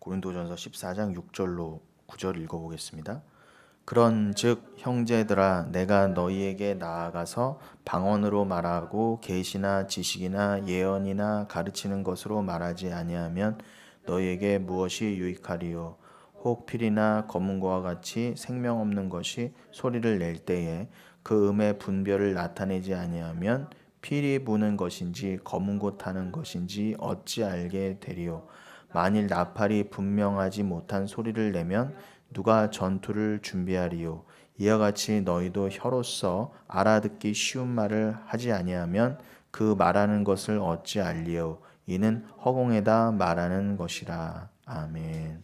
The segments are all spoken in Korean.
고린도전서 14장 6절로 9절 읽어보겠습니다. 그런즉 형제들아 내가 너희에게 나아가서 방언으로 말하고 계시나 지식이나 예언이나 가르치는 것으로 말하지 아니하면 너희에게 무엇이 유익하리요. 혹 필이나 검은고와 같이 생명 없는 것이 소리를 낼 때에 그 음의 분별을 나타내지 아니하면 필이 부는 것인지 검은고 타는 것인지 어찌 알게 되리요. 만일 나팔이 분명하지 못한 소리를 내면 누가 전투를 준비하리요. 이와 같이 너희도 혀로서 알아듣기 쉬운 말을 하지 아니하면 그 말하는 것을 어찌 알리요. 이는 허공에다 말하는 것이라. 아멘.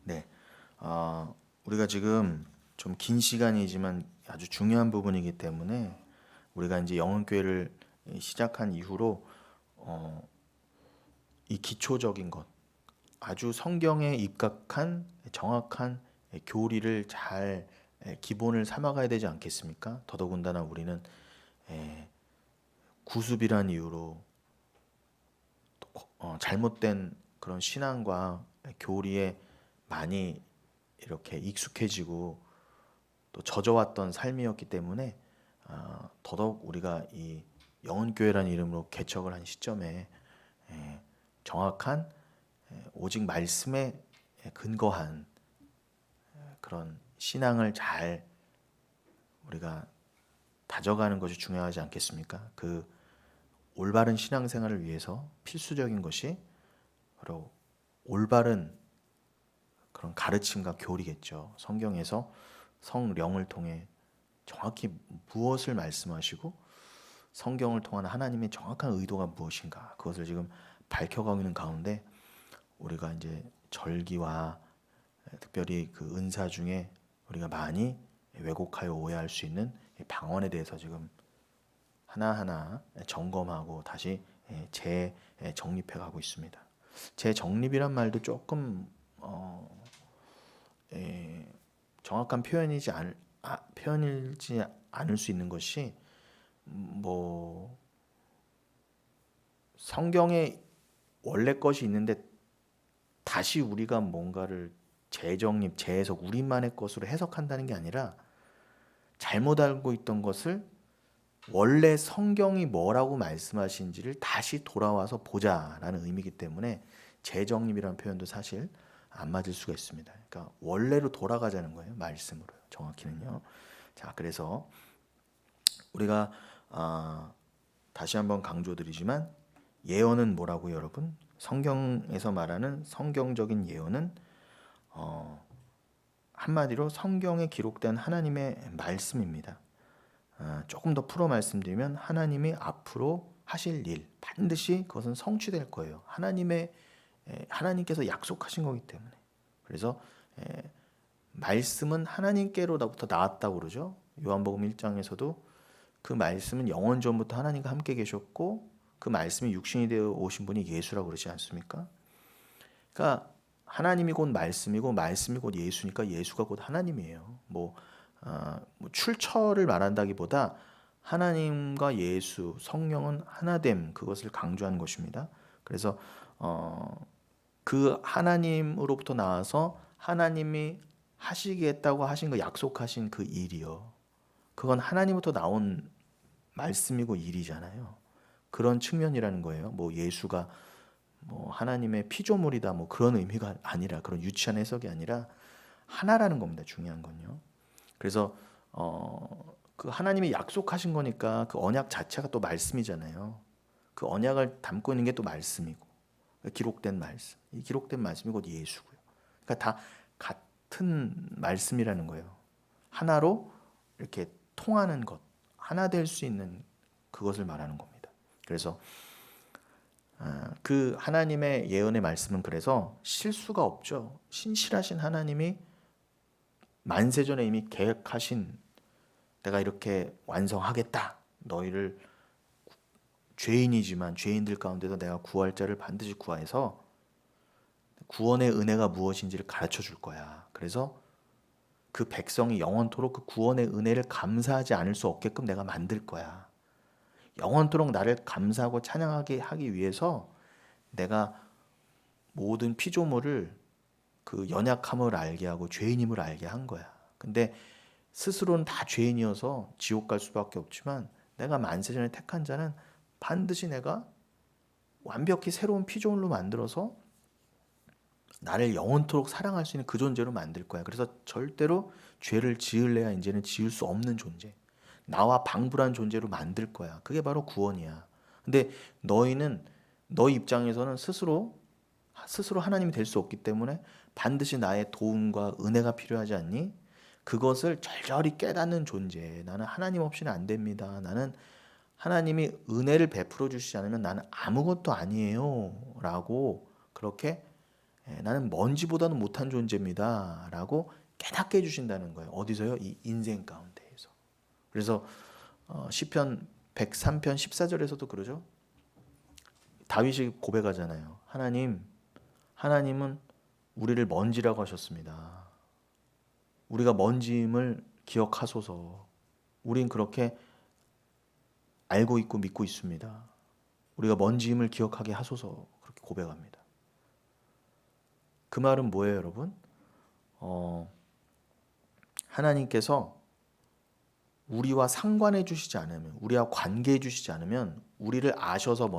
네, 우리가 지금 좀 긴 시간이지만 아주 중요한 부분이기 때문에 우리가 이제 영혼교회를 시작한 이후로 이 기초적인 것, 아주 성경에 입각한 정확한 교리를 잘 기본을 삼아가야 되지 않겠습니까? 더더군다나 우리는 구습이란 이유로 잘못된 그런 신앙과 교리에 많이 이렇게 익숙해지고 또 젖어왔던 삶이었기 때문에 더더욱 우리가 이 영혼교회라는 이름으로 개척을 한 시점에 정확한 오직 말씀에 근거한 그런 신앙을 잘 우리가 다져가는 것이 중요하지 않겠습니까? 그 올바른 신앙생활을 위해서 필수적인 것이 바로 올바른 그런 가르침과 교리겠죠. 성경에서 성령을 통해 정확히 무엇을 말씀하시고 성경을 통한 하나님의 정확한 의도가 무엇인가 그것을 지금 밝혀가고 있는 가운데 우리가 이제 절기와 특별히 그 은사 중에 우리가 많이 왜곡하여 오해할 수 있는 방언에 대해서 지금 하나하나 점검하고 다시 재정립해 가고 있습니다. 재정립이란 말도 조금 정확한 표현이지 않을 수 있는 것이 뭐 성경에 원래 것이 있는데 다시 우리가 뭔가를 재정립, 재해석, 우리만의 것으로 해석한다는 게 아니라 잘못 알고 있던 것을 원래 성경이 뭐라고 말씀하신지를 다시 돌아와서 보자라는 의미이기 때문에 재정립이라는 표현도 사실 안 맞을 수가 있습니다. 그러니까 원래로 돌아가자는 거예요. 말씀으로 정확히는요. 자, 그래서 우리가 다시 한번 강조드리지만 예언은 뭐라고요, 여러분? 성경에서 말하는 성경적인 예언은 한마디로 성경에 기록된 하나님의 말씀입니다. 조금 더 풀어 말씀드리면 하나님이 앞으로 하실 일 반드시 그것은 성취될 거예요. 하나님께서 약속하신 거기 때문에. 그래서 말씀은 하나님께로부터 나왔다고 그러죠. 요한복음 1장에서도 그 말씀은 영원 전부터 하나님과 함께 계셨고 그 말씀이 육신이 되어 오신 분이 예수라고 그러지 않습니까? 그러니까 하나님이 곧 말씀이고 말씀이 곧 예수니까 예수가 곧 하나님이에요. 뭐 출처를 말한다기보다 하나님과 예수, 성령은 하나됨 그것을 강조하는 것입니다. 그래서 그 하나님으로부터 나와서 하나님이 하시겠다고 하신 거 약속하신 그 일이요. 그건 하나님부터 나온 말씀이고 일이잖아요. 그런 측면이라는 거예요. 뭐 예수가 뭐 하나님의 피조물이다 뭐 그런 의미가 아니라 그런 유치한 해석이 아니라 하나라는 겁니다. 중요한 건요. 그래서 그 하나님이 약속하신 거니까 그 언약 자체가 또 말씀이잖아요. 그 언약을 담고 있는 게 또 말씀이고 기록된 말씀. 이 기록된 말씀이 곧 예수고요. 그러니까 다 같은 말씀이라는 거예요. 하나로 이렇게 통하는 것, 하나 될 수 있는 그것을 말하는 겁니다. 그래서 그 하나님의 예언의 말씀은 그래서 실수가 없죠. 신실하신 하나님이 만세전에 이미 계획하신 내가 이렇게 완성하겠다. 너희를 죄인이지만 죄인들 가운데서 내가 구할 자를 반드시 구해서 구원의 은혜가 무엇인지를 가르쳐 줄 거야. 그래서 그 백성이 영원토록 그 구원의 은혜를 감사하지 않을 수 없게끔 내가 만들 거야. 영원토록 나를 감사하고 찬양하게 하기 위해서 내가 모든 피조물을 그 연약함을 알게 하고 죄인임을 알게 한 거야. 근데 스스로는 다 죄인이어서 지옥 갈 수밖에 없지만 내가 만세전에 택한 자는 반드시 내가 완벽히 새로운 피조물로 만들어서 나를 영원토록 사랑할 수 있는 그 존재로 만들 거야. 그래서 절대로 죄를 지을래야 이제는 지을 수 없는 존재. 나와 방불한 존재로 만들 거야. 그게 바로 구원이야. 근데 너희는 너 입장에서는 스스로 하나님이 될 수 없기 때문에 반드시 나의 도움과 은혜가 필요하지 않니? 그것을 절절히 깨닫는 존재. 나는 하나님 없이는 안 됩니다. 나는 하나님이 은혜를 베풀어 주시지 않으면 나는 아무것도 아니에요. 라고 그렇게 나는 먼지보다는 못한 존재입니다. 라고 깨닫게 해주신다는 거예요. 어디서요? 이 인생 가운데에서. 그래서 시편 103편 14절에서도 그러죠. 다윗이 고백하잖아요. 하나님은 우리를 먼지라고 하셨습니다. 우리가 먼지임을 기억하소서. 우린 그렇게 알고 있고 믿고 있습니다. 우리가 먼지임을 기억하게 하소서. 그렇게 고백합니다. 그 말은 뭐예요, 여러분? 하나님께서 우리와 상관해 주시지 않으면, 우리와 관계해 주시지 않으면 우리를 아셔서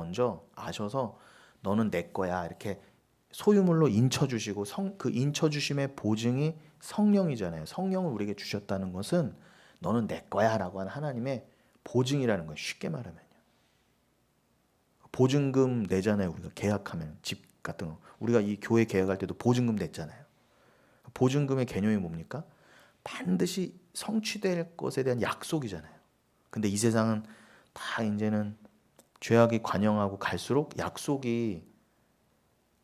너는 내 거야 이렇게 소유물로 인쳐 주시고 그 인쳐 주심의 보증이 성령이잖아요. 성령을 우리에게 주셨다는 것은 너는 내 거야라고 하는 하나님의 보증이라는 거예요. 쉽게 말하면요. 보증금 내잖아요. 우리가 계약하면 집 같은 거. 우리가 이 교회 계약할 때도 보증금 냈잖아요. 보증금의 개념이 뭡니까? 반드시 성취될 것에 대한 약속이잖아요. 근데 이 세상은 다 이제는 죄악이 관영하고 갈수록 약속이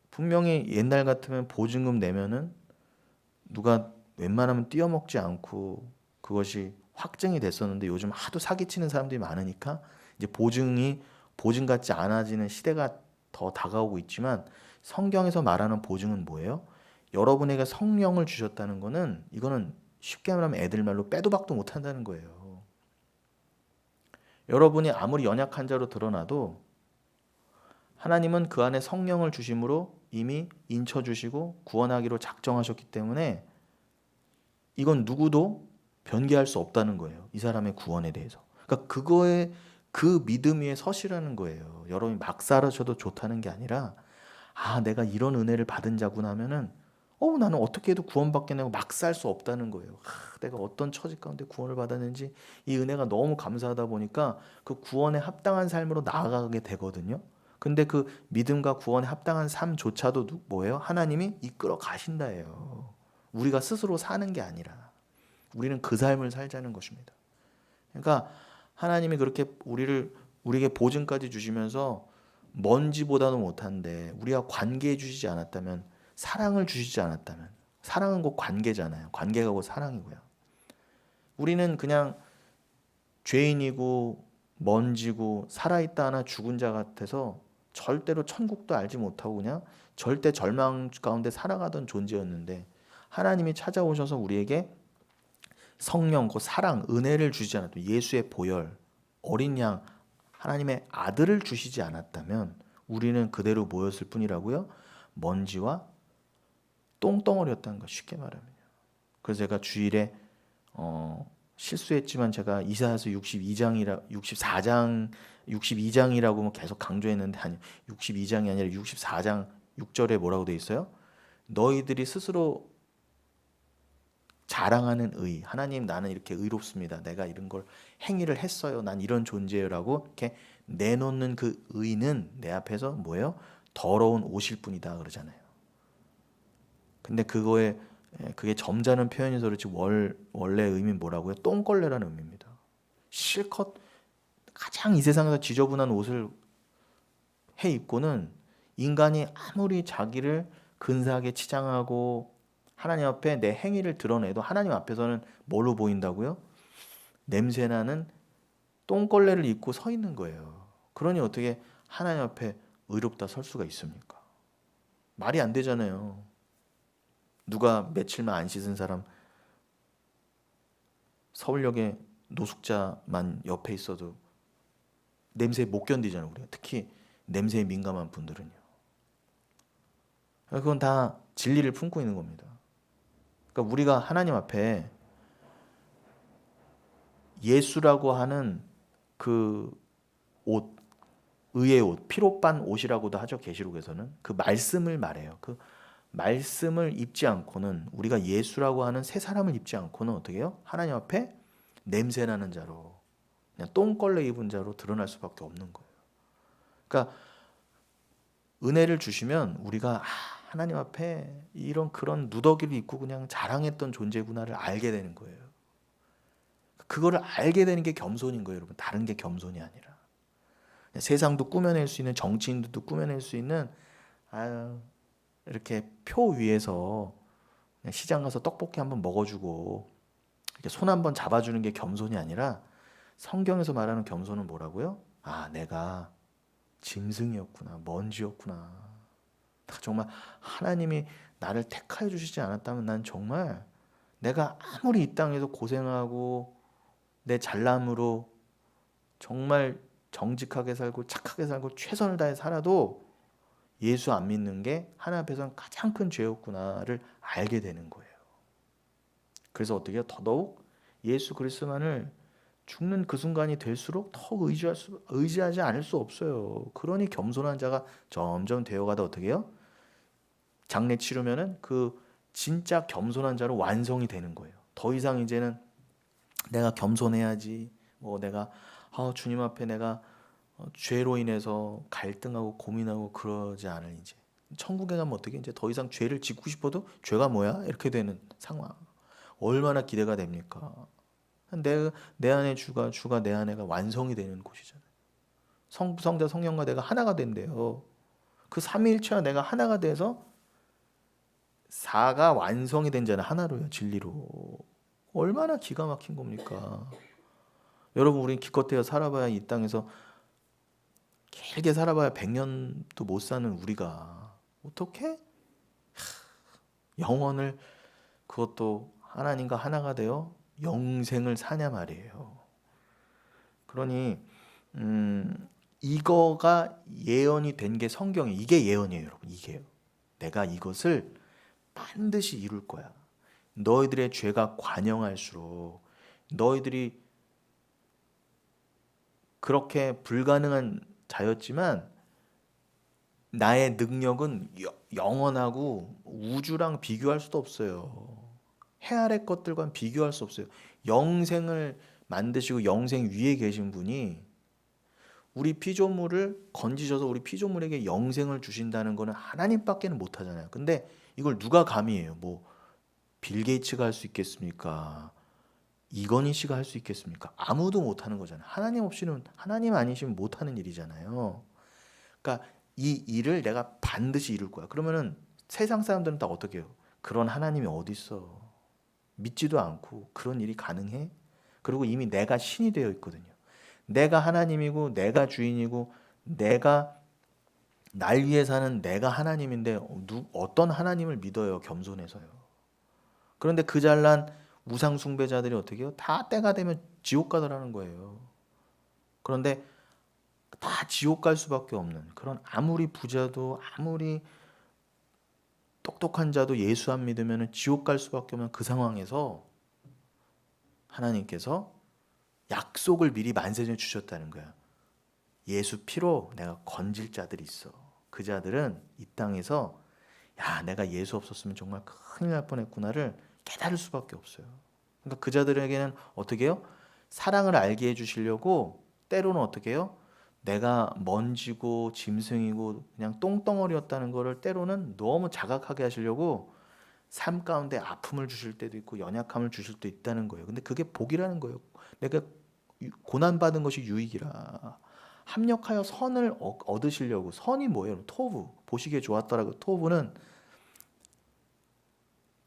분명히 옛날 같으면 보증금 내면은 누가 웬만하면 띄어먹지 않고 그것이 확정이 됐었는데 요즘 하도 사기치는 사람들이 많으니까 이제 보증 같지 않아지는 시대가 더 다가오고 있지만 성경에서 말하는 보증은 뭐예요? 여러분에게 성령을 주셨다는 거는 이거는 쉽게 말하면 애들 말로 빼도 박도 못한다는 거예요. 여러분이 아무리 연약한 자로 드러나도 하나님은 그 안에 성령을 주심으로 이미 인쳐주시고 구원하기로 작정하셨기 때문에 이건 누구도 변개할 수 없다는 거예요. 이 사람의 구원에 대해서. 그러니까 그거에 그 믿음 위에 서시라는 거예요. 여러분이 막 살아셔도 좋다는 게 아니라 내가 이런 은혜를 받은 자구나 하면은 나는 어떻게 해도 구원받겠냐고 막 살 수 없다는 거예요. 내가 어떤 처지 가운데 구원을 받았는지 이 은혜가 너무 감사하다 보니까 그 구원에 합당한 삶으로 나아가게 되거든요. 근데 그 믿음과 구원에 합당한 삶조차도 뭐예요? 하나님이 이끌어 가신다예요. 우리가 스스로 사는 게 아니라 우리는 그 삶을 살자는 것입니다. 그러니까 하나님이 그렇게 우리에게 보증까지 주시면서 먼지보다도 못한데 우리와 관계해 주시지 않았다면, 사랑을 주시지 않았다면, 사랑은 곧 관계잖아요. 관계가 곧 사랑이고요. 우리는 그냥 죄인이고 먼지고 살아있다 하나 죽은 자 같아서 절대로 천국도 알지 못하고 그냥 절대 절망 가운데 살아가던 존재였는데 하나님이 찾아오셔서 우리에게 성령, 그 사랑, 은혜를 주시지 않았다면, 예수의 보혈, 어린 양, 하나님의 아들을 주시지 않았다면 우리는 그대로 모였을 뿐이라고요. 먼지와 똥덩어리였다는 거, 쉽게 말하면요. 그래서 제가 주일에 실수했지만 제가 이사야서 62장이라고 계속 강조했는데 아니 62장이 아니라 64장 6절에 뭐라고 돼 있어요? 너희들이 스스로 자랑하는 의, 하나님 나는 이렇게 의롭습니다. 내가 이런 걸 행위를 했어요. 난 이런 존재라고 이렇게 내놓는 그 의는 내 앞에서 뭐예요? 더러운 옷일 뿐이다 그러잖아요. 근데 그게 점잖은 표현이서 그렇지 원래 의미는 뭐라고요? 똥걸레라는 의미입니다. 실컷 가장 이 세상에서 지저분한 옷을 해 입고는 인간이 아무리 자기를 근사하게 치장하고 하나님 앞에 내 행위를 드러내도 하나님 앞에서는 뭘로 보인다고요? 냄새나는 똥걸레를 입고 서 있는 거예요. 그러니 어떻게 하나님 앞에 의롭다 설 수가 있습니까? 말이 안 되잖아요. 누가 며칠만 안 씻은 사람 서울역에 노숙자만 옆에 있어도 냄새에 못 견디잖아요. 우리가 특히 냄새에 민감한 분들은요. 그건 다 진리를 품고 있는 겁니다. 그러니까 우리가 하나님 앞에 예수라고 하는 그 옷, 의의 옷, 피로 빤 옷이라고도 하죠. 계시록에서는 그 말씀을 말해요. 그 말씀을 입지 않고는, 우리가 예수라고 하는 새 사람을 입지 않고는 어떻게 해요? 하나님 앞에 냄새나는 자로, 그냥 똥걸레 입은 자로 드러날 수밖에 없는 거예요. 그러니까 은혜를 주시면 우리가 하나님 앞에 이런 그런 누더기를 입고 그냥 자랑했던 존재구나를 알게 되는 거예요. 그거를 알게 되는 게 겸손인 거예요, 여러분. 다른 게 겸손이 아니라. 세상도 꾸며낼 수 있는, 정치인들도 꾸며낼 수 있는, 아유, 이렇게 표 위에서 그냥 시장 가서 떡볶이 한번 먹어주고 이렇게 손 한번 잡아주는 게 겸손이 아니라, 성경에서 말하는 겸손은 뭐라고요? 아, 내가 짐승이었구나, 먼지였구나. 정말 하나님이 나를 택하여 주시지 않았다면 난 정말, 내가 아무리 이 땅에서 고생하고 내 잘남으로 정말 정직하게 살고 착하게 살고 최선을 다해 살아도 예수 안 믿는 게 하나님 앞에서는 가장 큰 죄였구나를 알게 되는 거예요. 그래서 어떻게 해요? 더더욱 예수 그리스도만을 죽는 그 순간이 될수록 더 의지하지 않을 수 없어요. 그러니 겸손한 자가 점점 되어가다 어떻게 해요? 장례 치르면은 그 진짜 겸손한 자로 완성이 되는 거예요. 더 이상 이제는 내가 겸손해야지, 뭐 내가 주님 앞에 내가 죄로 인해서 갈등하고 고민하고 그러지 않을, 이제 천국에 가면 어떻게, 이제 더 이상 죄를 짓고 싶어도 죄가 뭐야? 이렇게 되는 상황. 얼마나 기대가 됩니까? 내 안에 주가 내 안에가 완성이 되는 곳이잖아요. 성부, 성자, 성령과 내가 하나가 된대요. 그 삼위일체와 내가 하나가 돼서 사가 완성이 된 자는 하나로요, 진리로. 얼마나 기가 막힌 겁니까? 여러분, 우린 기껏해야 살아봐야, 이 땅에서 길게 살아봐야 100년도 못 사는 우리가 어떻게 영원을, 그것도 하나님과 하나가 되어 영생을 사냐 말이에요. 그러니 이거가 예언이 된 게 성경이, 이게 예언이에요, 여러분. 이게요. 내가 이것을 반드시 이룰 거야. 너희들의 죄가 관영할수록, 너희들이 그렇게 불가능한 자였지만 나의 능력은 영원하고 우주랑 비교할 수도 없어요. 해 아래 것들과는 비교할 수 없어요. 영생을 만드시고 영생 위에 계신 분이 우리 피조물을 건지셔서 우리 피조물에게 영생을 주신다는 거는 하나님밖에는 못하잖아요. 근데 이걸 누가 감히 해요? 뭐 빌 게이츠가 할 수 있겠습니까? 이건희 씨가 할 수 있겠습니까? 아무도 못하는 거잖아요. 하나님 없이는, 하나님 아니시면 못하는 일이잖아요. 그러니까 이 일을 내가 반드시 이룰 거야. 그러면은 세상 사람들은 다 어떻게 해요? 그런 하나님이 어디 있어? 믿지도 않고 그런 일이 가능해? 그리고 이미 내가 신이 되어 있거든요. 내가 하나님이고 내가 주인이고 내가 날 위해 사는 내가 하나님인데 어떤 하나님을 믿어요? 겸손해서요. 그런데 그 잘난 우상 숭배자들이 어떻게 해요? 다 때가 되면 지옥 가더라는 거예요. 그런데 다 지옥 갈 수밖에 없는, 그런, 아무리 부자도 아무리 똑똑한 자도 예수 안 믿으면 지옥 갈 수밖에 없는 그 상황에서 하나님께서 약속을 미리 만세전에 주셨다는 거야. 예수 피로 내가 건질 자들이 있어. 그 자들은 이 땅에서, 야, 내가 예수 없었으면 정말 큰일 날 뻔했구나를 깨달을 수밖에 없어요. 그러니까 그 자들에게는 어떻게 해요? 사랑을 알게 해주시려고 때로는 어떻게 해요? 내가 먼지고 짐승이고 그냥 똥덩어리였다는 거를 때로는 너무 자각하게 하시려고 삶 가운데 아픔을 주실 때도 있고 연약함을 주실 때도 있다는 거예요. 근데 그게 복이라는 거예요. 내가 고난받은 것이 유익이라. 합력하여 선을 얻으시려고. 선이 뭐예요? 토부. 보시기에 좋았더라고. 토부는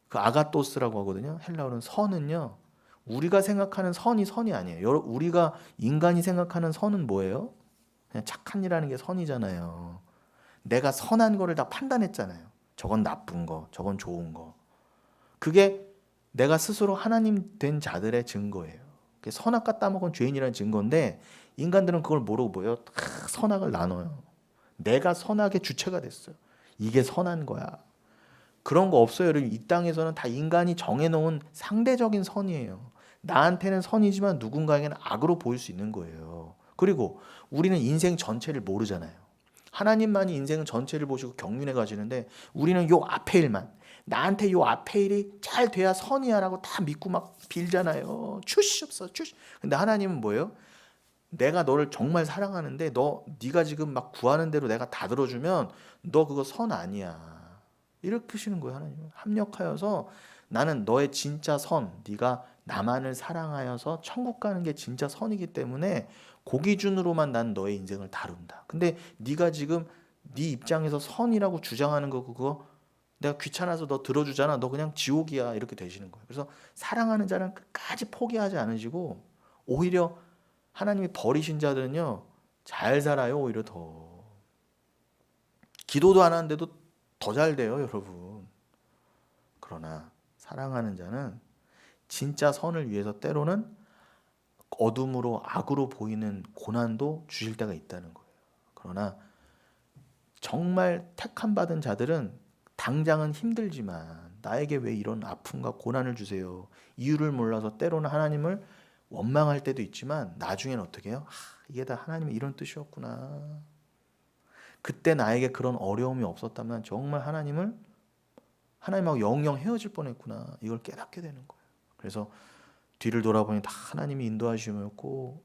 그 아가토스라고 하거든요. 헬라어는 선은요. 우리가 생각하는 선이 아니에요. 우리가 인간이 생각하는 선은 뭐예요? 그냥 착한 일하는 게 선이잖아요. 내가 선한 거를 다 판단했잖아요. 저건 나쁜 거, 저건 좋은 거. 그게 내가 스스로 하나님 된 자들의 증거예요. 선악과 따먹은 죄인이라는 증거인데 인간들은 그걸 모르고 뭐예요? 다 선악을 나눠요. 내가 선악의 주체가 됐어요. 이게 선한 거야. 그런 거 없어요. 여러분. 이 땅에서는 다 인간이 정해놓은 상대적인 선이에요. 나한테는 선이지만 누군가에게는 악으로 보일 수 있는 거예요. 그리고 우리는 인생 전체를 모르잖아요. 하나님만이 인생 전체를 보시고 경륜해 가시는데 우리는 요 앞에 일만, 나한테 요 앞에 일이 잘 돼야 선이야라고 다 믿고 막 빌잖아요. 주시옵소서 주시. 근데 하나님은 뭐예요? 내가 너를 정말 사랑하는데 네가 지금 막 구하는 대로 내가 다 들어주면 너 그거 선 아니야. 이렇게 하시는 거예요. 하나님은 합력하여서 나는 너의 진짜 선, 네가 나만을 사랑하여서 천국 가는 게 진짜 선이기 때문에 그 기준으로만 난 너의 인생을 다룬다. 근데 네가 지금 네 입장에서 선이라고 주장하는 거 그거 내가 귀찮아서 너 들어주잖아. 너 그냥 지옥이야. 이렇게 되시는 거예요. 그래서 사랑하는 자는 끝까지 포기하지 않으시고 오히려 하나님이 버리신 자들은요 잘 살아요. 오히려 더 기도도 안 하는데도 더 잘 돼요, 여러분. 그러나 사랑하는 자는 진짜 선을 위해서 때로는 어둠으로 악으로 보이는 고난도 주실 때가 있다는 거예요. 그러나 정말 택함 받은 자들은 당장은 힘들지만 나에게 왜 이런 아픔과 고난을 주세요. 이유를 몰라서 때로는 하나님을 원망할 때도 있지만 나중에는 어떻게 해요? 이게 다 하나님의 이런 뜻이었구나. 그때 나에게 그런 어려움이 없었다면 정말 하나님하고 영영 헤어질 뻔했구나. 이걸 깨닫게 되는 거예요. 그래서 뒤를 돌아보니 다 하나님이 인도하심이었고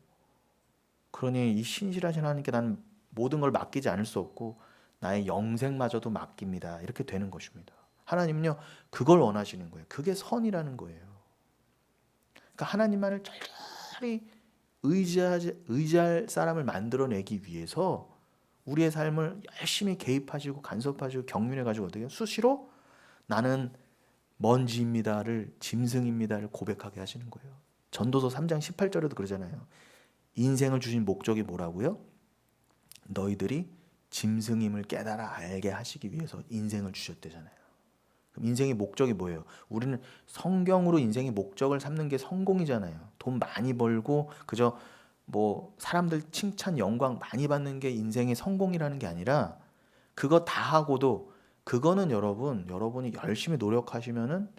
그러니 이 신실하신 하나님께 나는 모든 걸 맡기지 않을 수 없고 나의 영생마저도 맡깁니다. 이렇게 되는 것입니다. 하나님은요 그걸 원하시는 거예요. 그게 선이라는 거예요. 그러니까 하나님만을 철저히 의지할 사람을 만들어내기 위해서 우리의 삶을 열심히 개입하시고 간섭하시고 경륜해가지고 어떻게 해요? 수시로 나는 먼지입니다를 짐승입니다를 고백하게 하시는 거예요. 전도서 3장 18절에도 그러잖아요. 인생을 주신 목적이 뭐라고요? 너희들이 짐승임을 깨달아 알게 하시기 위해서 인생을 주셨대잖아요. 그럼 인생의 목적이 뭐예요? 우리는 성경으로 인생의 목적을 삼는 게 성공이잖아요. 돈 많이 벌고 그저 뭐 사람들 칭찬 영광 많이 받는 게 인생의 성공이라는 게 아니라 그거 다 하고도 그거는 여러분이 열심히 노력하시면은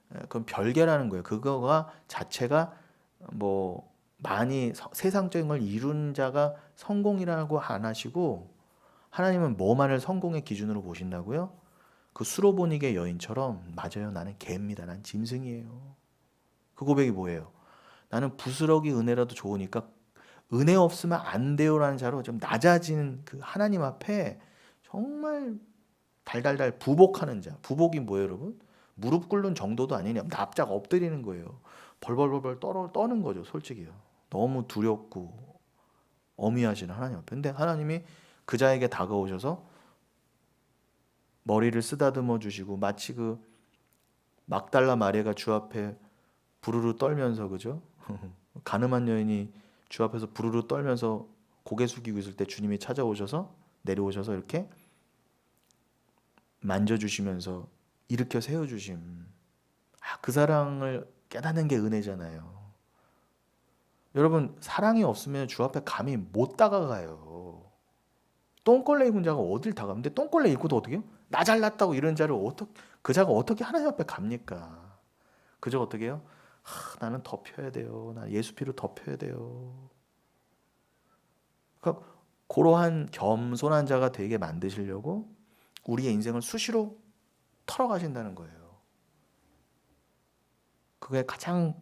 그건 별개라는 거예요. 그거가 자체가 뭐 많이 세상적인 걸 이룬 자가 성공이라고 안 하시고 하나님은 뭐만을 성공의 기준으로 보신다고요? 그 수로보니게 여인처럼 맞아요. 나는 개입니다. 난 짐승이에요. 그 고백이 뭐예요? 나는 부스러기 은혜라도 좋으니까 은혜 없으면 안 돼요라는 자로 좀 낮아진 그 하나님 앞에 정말 달달달 부복하는 자. 부복이 뭐예요, 여러분? 무릎 꿇는 정도도 아니냐. 납작 엎드리는 거예요. 벌벌벌벌 떠는 거죠, 솔직히요. 너무 두렵고 어미하시는 하나님 앞에. 근데 하나님이 그 자에게 다가오셔서 머리를 쓰다듬어 주시고 마치 그 막달라 마리아가 주 앞에 부르르 떨면서 그죠? 가늠한 여인이 주 앞에서 부르르 떨면서 고개 숙이고 있을 때 주님이 찾아오셔서 내려오셔서 이렇게 만져주시면서 일으켜 세워주심. 그 사랑을 깨닫는 게 은혜잖아요. 여러분 사랑이 없으면 주 앞에 감히 못 다가가요. 똥걸레 입은 자가 어딜 다가가는데 똥걸레 입고도 어떻게 해요? 나 잘났다고 이런 자를 그 자가 어떻게 하나님 앞에 갑니까? 그저 어떻게 해요? 나는 덮여야 돼요. 나 예수 피로 덮여야 돼요. 그러니까 그러한 겸손한 자가 되게 만드시려고 우리의 인생을 수시로 털어가신다는 거예요. 그게 가장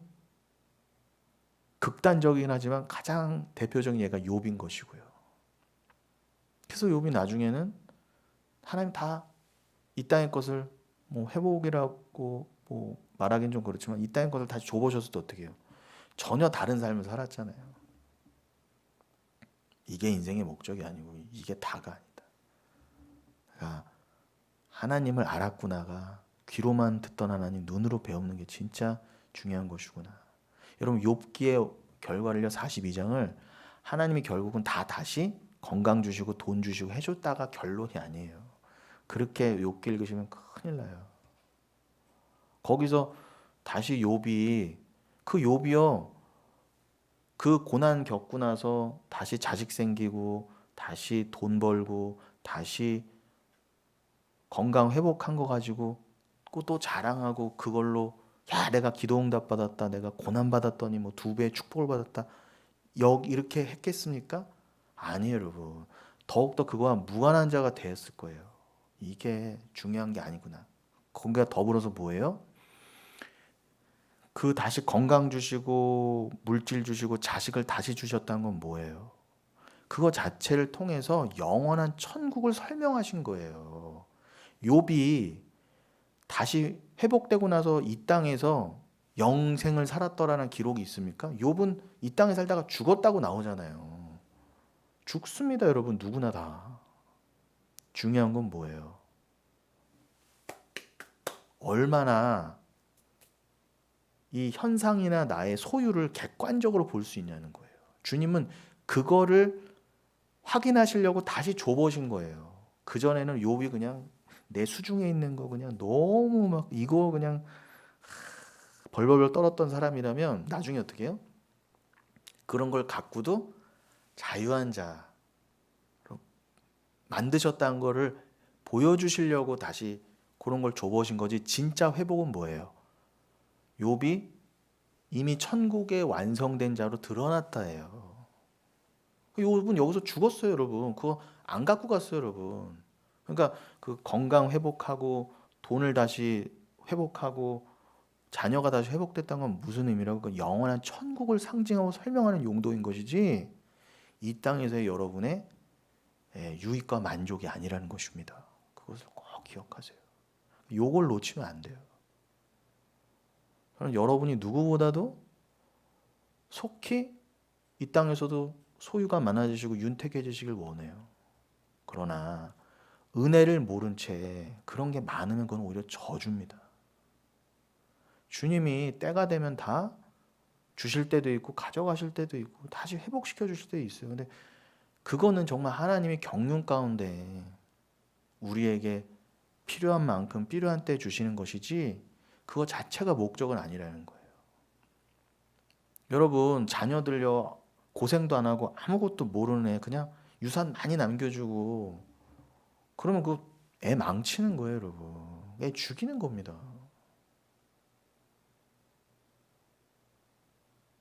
극단적이긴 하지만 가장 대표적인 예가 욥인 것이고요. 그래서 욥이 나중에는 하나님 다 이 땅의 것을 뭐 회복이라고 뭐 말하기는 좀 그렇지만 이 땅의 것을 다시 줘보셔서도 어떻게 해요? 전혀 다른 삶을 살았잖아요. 이게 인생의 목적이 아니고 이게 다가 아니다. 그러니까 하나님을 알았구나가 귀로만 듣던 하나님 눈으로 배우는 게 진짜 중요한 것이구나. 여러분 욥기의 결과를요 42장을 하나님이 결국은 다 다시 건강 주시고 돈 주시고 해줬다가 결론이 아니에요. 그렇게 욥기 읽으시면 큰일 나요. 거기서 다시 욥이 그 욥이요 그 고난 겪고 나서 다시 자식 생기고 다시 돈 벌고 다시 건강 회복한 거 가지고 또 자랑하고 그걸로 야 내가 기도응답 받았다 내가 고난 받았더니 뭐 2배 축복을 받았다 이렇게 했겠습니까? 아니에요 여러분. 더욱더 그거와 무관한 자가 되었을 거예요. 이게 중요한 게 아니구나. 거기가 더불어서 뭐예요? 그 다시 건강 주시고 물질 주시고 자식을 다시 주셨다는 건 뭐예요? 그거 자체를 통해서 영원한 천국을 설명하신 거예요. 욥이 다시 회복되고 나서 이 땅에서 영생을 살았더라는 기록이 있습니까? 욥은 이 땅에 살다가 죽었다고 나오잖아요. 죽습니다, 여러분. 누구나 다. 중요한 건 뭐예요? 얼마나 이 현상이나 나의 소유를 객관적으로 볼 수 있냐는 거예요. 주님은 그거를 확인하시려고 다시 줘보신 거예요. 그전에는 욥이 그냥 내 수중에 있는 거 그냥 너무 막 이거 그냥 벌벌벌 떨었던 사람이라면 나중에 어떻게 해요? 그런 걸 갖고도 자유한 자로 만드셨다는 거를 보여주시려고 다시 그런 걸 줘보신 거지. 진짜 회복은 뭐예요? 욥이 이미 천국에 완성된 자로 드러났다예요. 욥은 여기서 죽었어요, 여러분. 그거 안 갖고 갔어요, 여러분. 그러니까 그 건강 회복하고 돈을 다시 회복하고 자녀가 다시 회복됐다는 건 무슨 의미라고? 그 영원한 천국을 상징하고 설명하는 용도인 것이지 이 땅에서의 여러분의 유익과 만족이 아니라는 것입니다. 그것을 꼭 기억하세요. 요걸 놓치면 안 돼요. 저는 여러분이 누구보다도 속히 이 땅에서도 소유가 많아지시고 윤택해지시길 원해요. 그러나 은혜를 모른 채 그런 게 많으면 그건 오히려 저주입니다. 주님이 때가 되면 다 주실 때도 있고 가져가실 때도 있고 다시 회복시켜 주실 때도 있어요. 근데 그거는 정말 하나님이 경륜 가운데 우리에게 필요한 만큼 필요한 때 주시는 것이지 그거 자체가 목적은 아니라는 거예요. 여러분 자녀들요 고생도 안 하고 아무것도 모르는 애 그냥 유산 많이 남겨주고 그러면 그 애 망치는 거예요, 여러분. 애 죽이는 겁니다.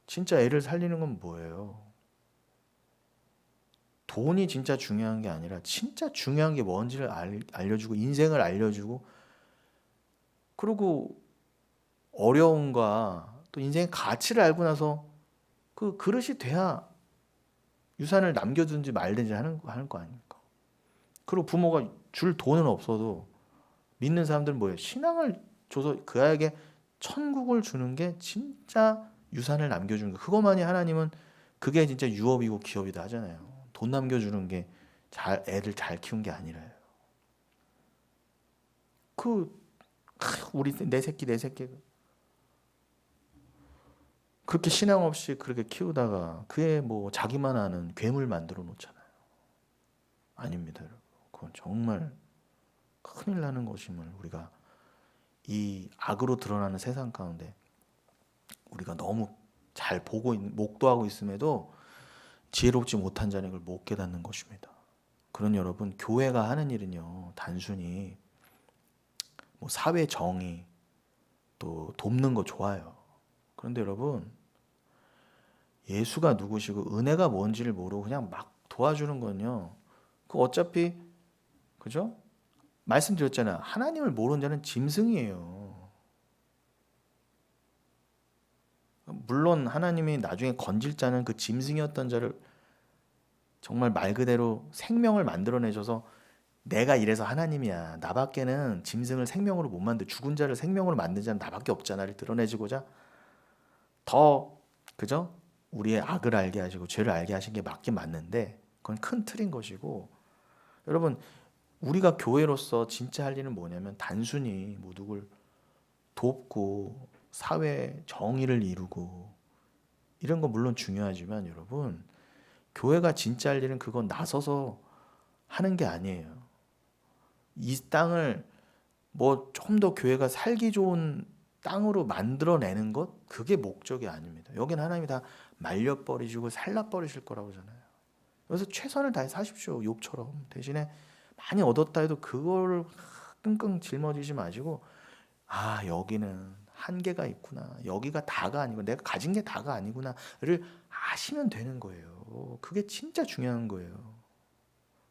진짜 애를 살리는 건 뭐예요? 돈이 진짜 중요한 게 아니라 진짜 중요한 게 뭔지를 알려주고 인생을 알려주고 그리고 어려움과 또 인생의 가치를 알고 나서 그 그릇이 돼야 유산을 남겨두든지 말든지 하는 거 아닙니까? 그리고 부모가 줄 돈은 없어도 믿는 사람들은 뭐예요? 신앙을 줘서 그 아이에게 천국을 주는 게 진짜 유산을 남겨주는 거. 그것만이 하나님은 그게 진짜 유업이고 기업이다 하잖아요. 돈 남겨주는 게 애들 잘 키운 게 아니라요. 그 우리 내 새끼 그렇게 신앙 없이 그렇게 키우다가 그애 뭐 자기만 아는 괴물 만들어 놓잖아요. 아닙니다, 여러분. 그건 정말 큰일 나는 것임을 우리가 이 악으로 드러나는 세상 가운데 우리가 너무 잘 보고 목도하고 있음에도 지혜롭지 못한 자는 걸 못 깨닫는 것입니다. 그런 여러분, 교회가 하는 일은요 단순히 뭐 사회 정의 또 돕는 거 좋아요. 그런데 여러분 예수가 누구시고 은혜가 뭔지를 모르고 그냥 막 도와주는 건요. 그 어차피 그죠? 말씀드렸잖아요. 하나님을 모르는 자는 짐승이에요. 물론 하나님이 나중에 건질 자는 그 짐승이었던 자를 정말 말 그대로 생명을 만들어내셔서 내가 이래서 하나님이야. 나밖에는 짐승을 생명으로 못 만들 죽은 자를 생명으로 만든 자는 나밖에 없잖아를 드러내주고자 더 그죠? 우리의 악을 알게 하시고 죄를 알게 하신 게 맞긴 맞는데 그건 큰 틀인 것이고 여러분 우리가 교회로서 진짜 할 일은 뭐냐면 단순히 뭐 누굴 돕고 사회 정의를 이루고 이런 거 물론 중요하지만 여러분 교회가 진짜 할 일은 그건 나서서 하는 게 아니에요. 이 땅을 뭐 좀 더 교회가 살기 좋은 땅으로 만들어내는 것, 그게 목적이 아닙니다. 여기는 하나님이 다 말려버리시고 살라버리실 거라고 하잖아요. 그래서 최선을 다해 사십시오. 욥처럼. 대신에 많이 얻었다 해도 그걸 끙끙 짊어지지 마시고, 아, 여기는 한계가 있구나, 여기가 다가 아니고 내가 가진 게 다가 아니구나를 아시면 되는 거예요. 그게 진짜 중요한 거예요.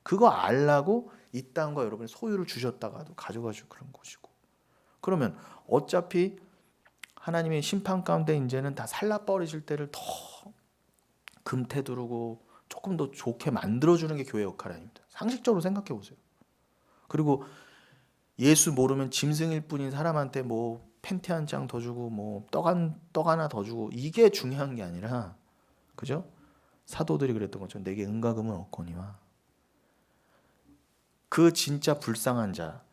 그거 알라고 이 땅과 여러분의 소유를 주셨다가도 가져가시고 그런 것이고, 그러면 어차피 하나님의 심판 가운데 이제는 다 살라버리실 때를 더 금태두르고 조금 더 좋게 만들어주는 게 교회 역할 아닙니다. 상식적으로 생각해 보세요. 그리고 예수 모르면 짐승일 뿐인 사람한테 뭐 팬티 한 장 더 주고 뭐 떡 하나 더 주고, 이게 중요한 게 아니라, 그죠? 사도들이 그랬던 것처럼 내게 은과 금은 없거니와, 그 진짜 불쌍한 자,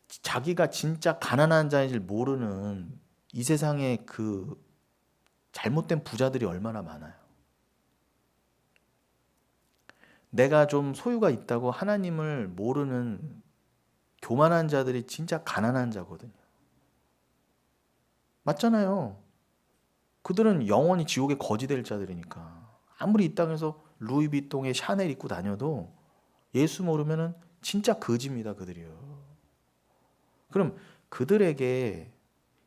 자기가 진짜 가난한 자인 줄 모르는 이 세상에 그 잘못된 부자들이 얼마나 많아요. 내가 좀 소유가 있다고 하나님을 모르는 교만한 자들이 진짜 가난한 자거든요. 맞잖아요. 그들은 영원히 지옥에 거지 될 자들이니까. 아무리 이 땅에서 루이비통에 샤넬 입고 다녀도 예수 모르면은 진짜 거지입니다, 그들이요. 그럼 그들에게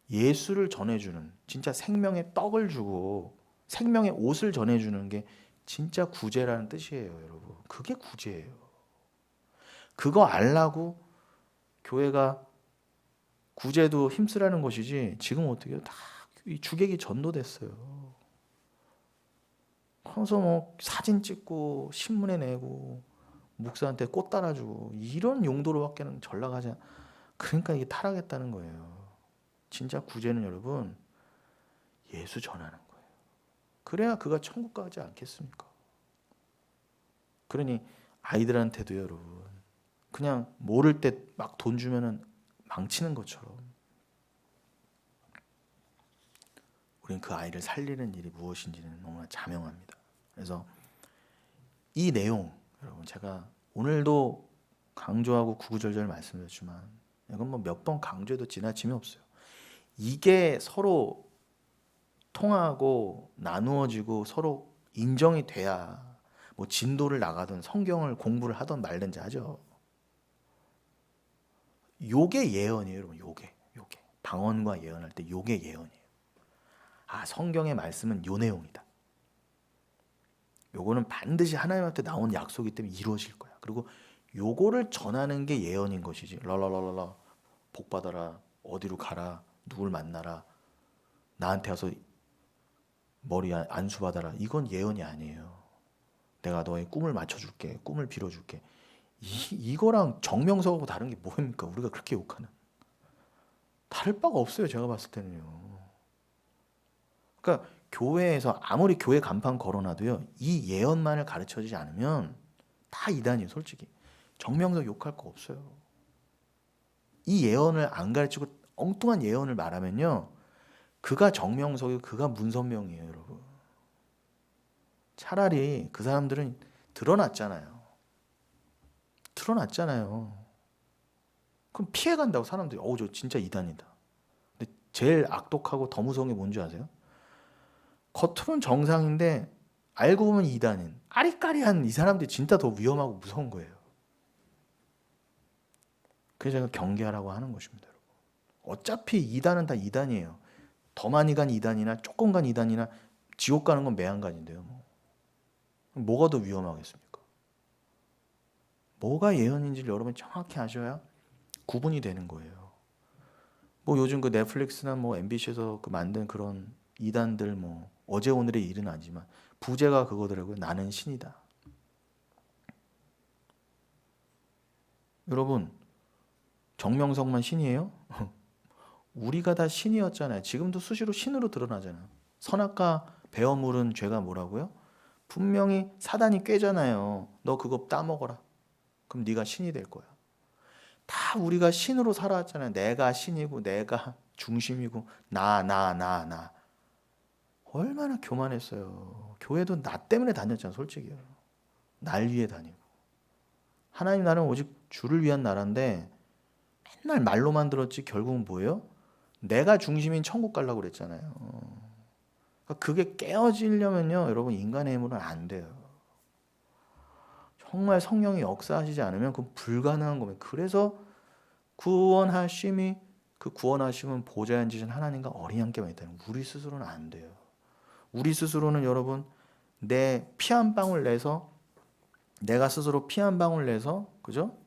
예수를 전해주는, 진짜 생명의 떡을 주고 생명의 옷을 전해주는 게 진짜 구제라는 뜻이에요, 여러분. 그게 구제예요. 그거 알라고 교회가 구제도 힘쓰라는 것이지, 지금 어떻게 다 주객이 전도됐어요. 그래서 뭐 사진 찍고 신문에 내고 목사한테 꽃 따라주고 이런 용도로밖에는 전락하지 않. 그러니까 이게 타락했다는 거예요. 진짜 구제는 여러분 예수 전하는 거예요. 그래야 그가 천국 가지 않겠습니까? 그러니 아이들한테도 여러분, 그냥 모를 때 막 돈 주면은 망치는 것처럼 우리는 그 아이를 살리는 일이 무엇인지는 너무나 자명합니다. 그래서 이 내용, 여러분, 제가 오늘도 강조하고 구구절절 말씀드렸지만 이건 뭐 몇 번 강조해도 지나침이 없어요. 이게 서로 통하고 나누어지고 서로 인정이 돼야 뭐 진도를 나가든 성경을 공부를 하든 말든지 하죠. 요게 예언이에요, 여러분. 요게 방언과 예언할 때 요게 예언이에요. 아, 성경의 말씀은 요 내용이다. 요거는 반드시 하나님한테 나온 약속이기 때문에 이루어질 거야. 그리고 요거를 전하는 게 예언인 것이지. 랄랄랄랄라 복 받아라, 어디로 가라, 누굴 만나라, 나한테 와서 머리 안수 받아라, 이건 예언이 아니에요. 내가 너의 꿈을 맞춰줄게, 꿈을 빌어줄게. 이거랑 정명석하고 다른 게 뭐입니까? 우리가 그렇게 욕하는. 다를 바가 없어요, 제가 봤을 때는요. 그러니까 교회에서 아무리 교회 간판 걸어놔도요, 이 예언만을 가르쳐주지 않으면 다 이단이에요, 솔직히. 정명석 욕할 거 없어요. 이 예언을 안 가르치고 엉뚱한 예언을 말하면요, 그가 정명석이고 그가 문선명이에요, 여러분. 차라리 그 사람들은 드러났잖아요. 그럼 피해간다고 사람들이. 저 진짜 이단이다. 근데 제일 악독하고 더 무서운 게 뭔지 아세요? 겉으로는 정상인데 알고 보면 이단인, 아리까리한 이 사람들이 진짜 더 위험하고 무서운 거예요. 그래서 제가 경계하라고 하는 것입니다, 여러분. 어차피 이단은 다 이단이에요. 더 많이 간 이단이나 조금 간 이단이나 지옥 가는 건 매한간인데요. 뭐가 더 위험하겠습니까? 뭐가 예언인지를 여러분이 정확히 아셔야 구분이 되는 거예요. 뭐 요즘 그 넷플릭스나 뭐 MBC에서 그 만든 그런 이단들, 뭐 어제 오늘의 일은 아니지만 부제가 그거더라고요. 나는 신이다. 여러분, 정명석만 신이에요? 우리가 다 신이었잖아요. 지금도 수시로 신으로 드러나잖아요. 선악과 배어 물은 죄가 뭐라고요? 분명히 사단이 꾀잖아요. 너 그거 따먹어라. 그럼 네가 신이 될 거야. 다 우리가 신으로 살아왔잖아요. 내가 신이고 내가 중심이고 나. 얼마나 교만했어요. 교회도 나 때문에 다녔잖아요, 솔직히요. 날 위해 다니고. 하나님 나라는 오직 주를 위한 나라인데 맨날 말로만 들었지 결국은 뭐예요? 내가 중심인 천국 가려고 그랬잖아요. 그러니까 그게 깨어지려면요, 여러분 인간의 힘으로는 안 돼요. 정말 성령이 역사하시지 않으면 그건 불가능한 겁니다. 그래서 구원하심이 그 구원하심은 보좌에 앉으신 하나님과 어린 양께만 있다는 거예요. 우리 스스로는 안 돼요. 우리 스스로는 여러분 내 피 한 방울 내서 내가 스스로 피 한 방울 내서 그죠?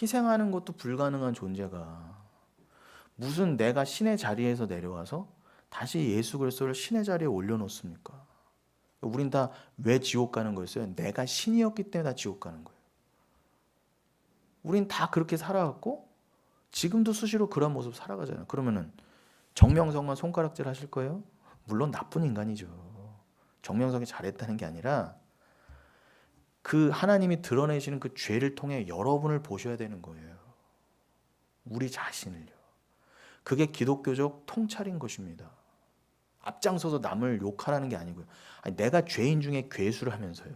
희생하는 것도 불가능한 존재가 무슨 내가 신의 자리에서 내려와서 다시 예수 그리스도를 신의 자리에 올려놓습니까? 우린 다 왜 지옥 가는 거였어요? 내가 신이었기 때문에 다 지옥 가는 거예요. 우린 다 그렇게 살아왔고 지금도 수시로 그런 모습 살아가잖아요. 그러면은 정명석만 손가락질 하실 거예요? 물론 나쁜 인간이죠. 정명석이 잘했다는 게 아니라 그 하나님이 드러내시는 그 죄를 통해 여러분을 보셔야 되는 거예요. 우리 자신을요. 그게 기독교적 통찰인 것입니다. 앞장서서 남을 욕하라는 게 아니고요. 아니, 내가 죄인 중에 괴수를 하면서요.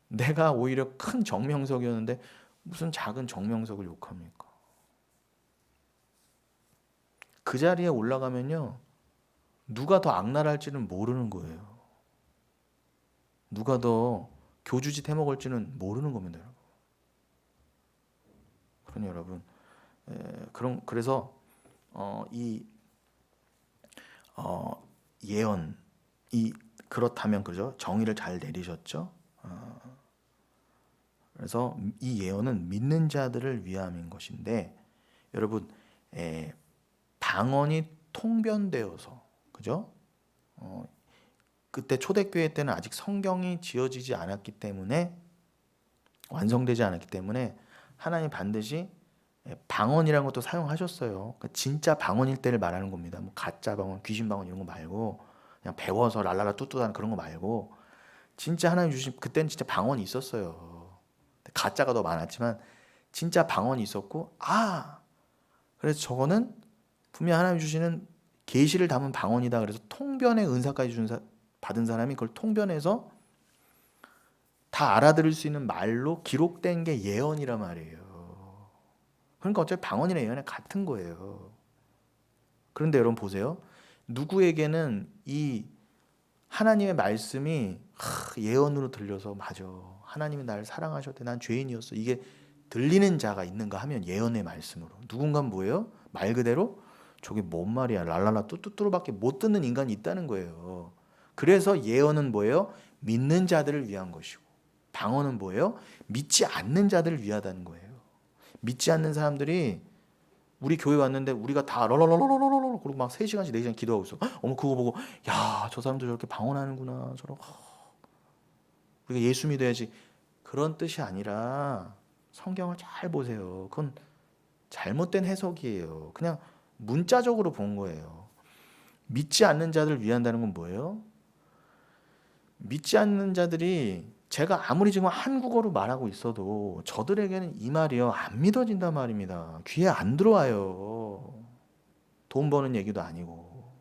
내가 오히려 큰 정명석이었는데 무슨 작은 정명석을 욕합니까? 그 자리에 올라가면요. 누가 더 악랄할지는 모르는 거예요. 누가 더 교주짓 해먹을지는 모르는 겁니다. 그러니 여러분, 그래서 이 예언이 그렇다면 그죠? 정의를 잘 내리셨죠? 그래서 이 예언은 믿는 자들을 위함인 것인데 여러분 방언이 통변되어서 그죠? 그때 초대교회 때는 아직 성경이 지어지지 않았기 때문에 완성되지 않았기 때문에 하나님 반드시 방언이라는 것도 사용하셨어요. 그러니까 진짜 방언일 때를 말하는 겁니다. 뭐 가짜 방언, 귀신 방언 이런 거 말고 그냥 배워서 랄랄라 뚜뚜한 그런 거 말고 진짜 하나님 주신 그때는 진짜 방언이 있었어요. 가짜가 더 많았지만 진짜 방언이 있었고 그래서 저거는 분명 하나님 주시는 계시를 담은 방언이다. 그래서 통변의 은사까지 받은 사람이 그걸 통변해서 다 알아들을 수 있는 말로 기록된 게 예언이란 말이에요. 그러니까 어차피 방언이나 예언이 같은 거예요. 그런데 여러분 보세요. 누구에게는 이 하나님의 말씀이 예언으로 들려서 맞아. 하나님이 나를 사랑하셨대. 난 죄인이었어. 이게 들리는 자가 있는가 하면 예언의 말씀으로. 누군가는 뭐예요? 말 그대로 저게 뭔 말이야. 랄랄라 뚜뚜뚜루밖에 못 듣는 인간이 있다는 거예요. 그래서 예언은 뭐예요? 믿는 자들을 위한 것이고 방언은 뭐예요? 믿지 않는 자들을 위하다는 거예요. 믿지 않는 사람들이 우리 교회 왔는데 우리가 다 럴럴럴럴럴럴 그리고 막 3시간씩 4시간 기도하고 있어. 어머 그거 보고 야, 저 사람들 저렇게 방언하는구나. 저런 우리가 예수 믿어야지. 그런 뜻이 아니라 성경을 잘 보세요. 그건 잘못된 해석이에요. 그냥 문자적으로 본 거예요. 믿지 않는 자들을 위한다는 건 뭐예요? 믿지 않는 자들이 제가 아무리 지금 한국어로 말하고 있어도 저들에게는 이 말이요 안 믿어진단 말입니다. 귀에 안 들어와요. 돈 버는 얘기도 아니고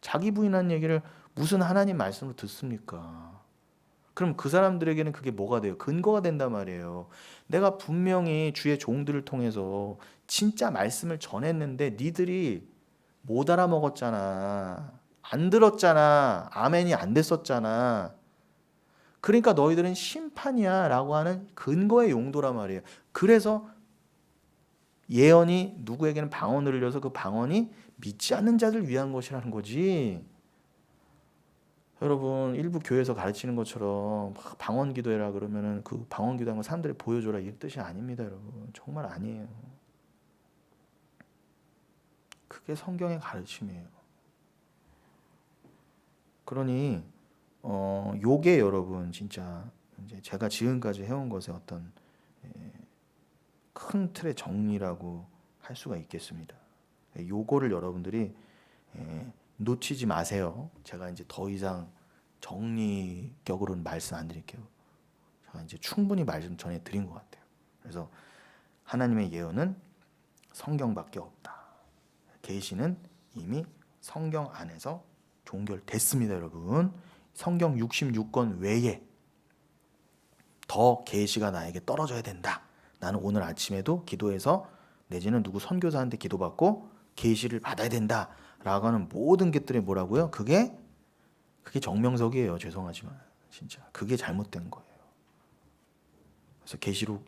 자기 부인한 얘기를 무슨 하나님 말씀으로 듣습니까? 그럼 그 사람들에게는 그게 뭐가 돼요? 근거가 된단 말이에요. 내가 분명히 주의 종들을 통해서 진짜 말씀을 전했는데 니들이 못 알아먹었잖아. 안 들었잖아. 아멘이 안 됐었잖아. 그러니까 너희들은 심판이야 라고 하는 근거의 용도란 말이에요. 그래서 예언이 누구에게는 방언을 흘려서 그 방언이 믿지 않는 자들 위한 것이라는 거지. 여러분 일부 교회에서 가르치는 것처럼 방언 기도해라 그러면은 그 방언 기도한 거 사람들이 보여줘라 이 뜻이 아닙니다. 여러분 정말 아니에요. 그게 성경의 가르침이에요. 그러니 요게 여러분 진짜 이제 제가 지금까지 해온 것의 어떤 큰 틀의 정리라고 할 수가 있겠습니다. 요거를 여러분들이 놓치지 마세요. 제가 이제 더 이상 정리격으로는 말씀 안 드릴게요. 제가 이제 충분히 말씀 전해 드린 것 같아요. 그래서 하나님의 예언은 성경밖에 없다. 계시는 이미 성경 안에서 종결됐습니다, 여러분. 성경 66권 외에 더 계시가 나에게 떨어져야 된다. 나는 오늘 아침에도 기도해서 내지는 누구 선교사한테 기도받고 계시를 받아야 된다라고 하는 모든 것들이 뭐라고요? 그게 정명석이에요. 죄송하지만 진짜 그게 잘못된 거예요. 그래서 계시록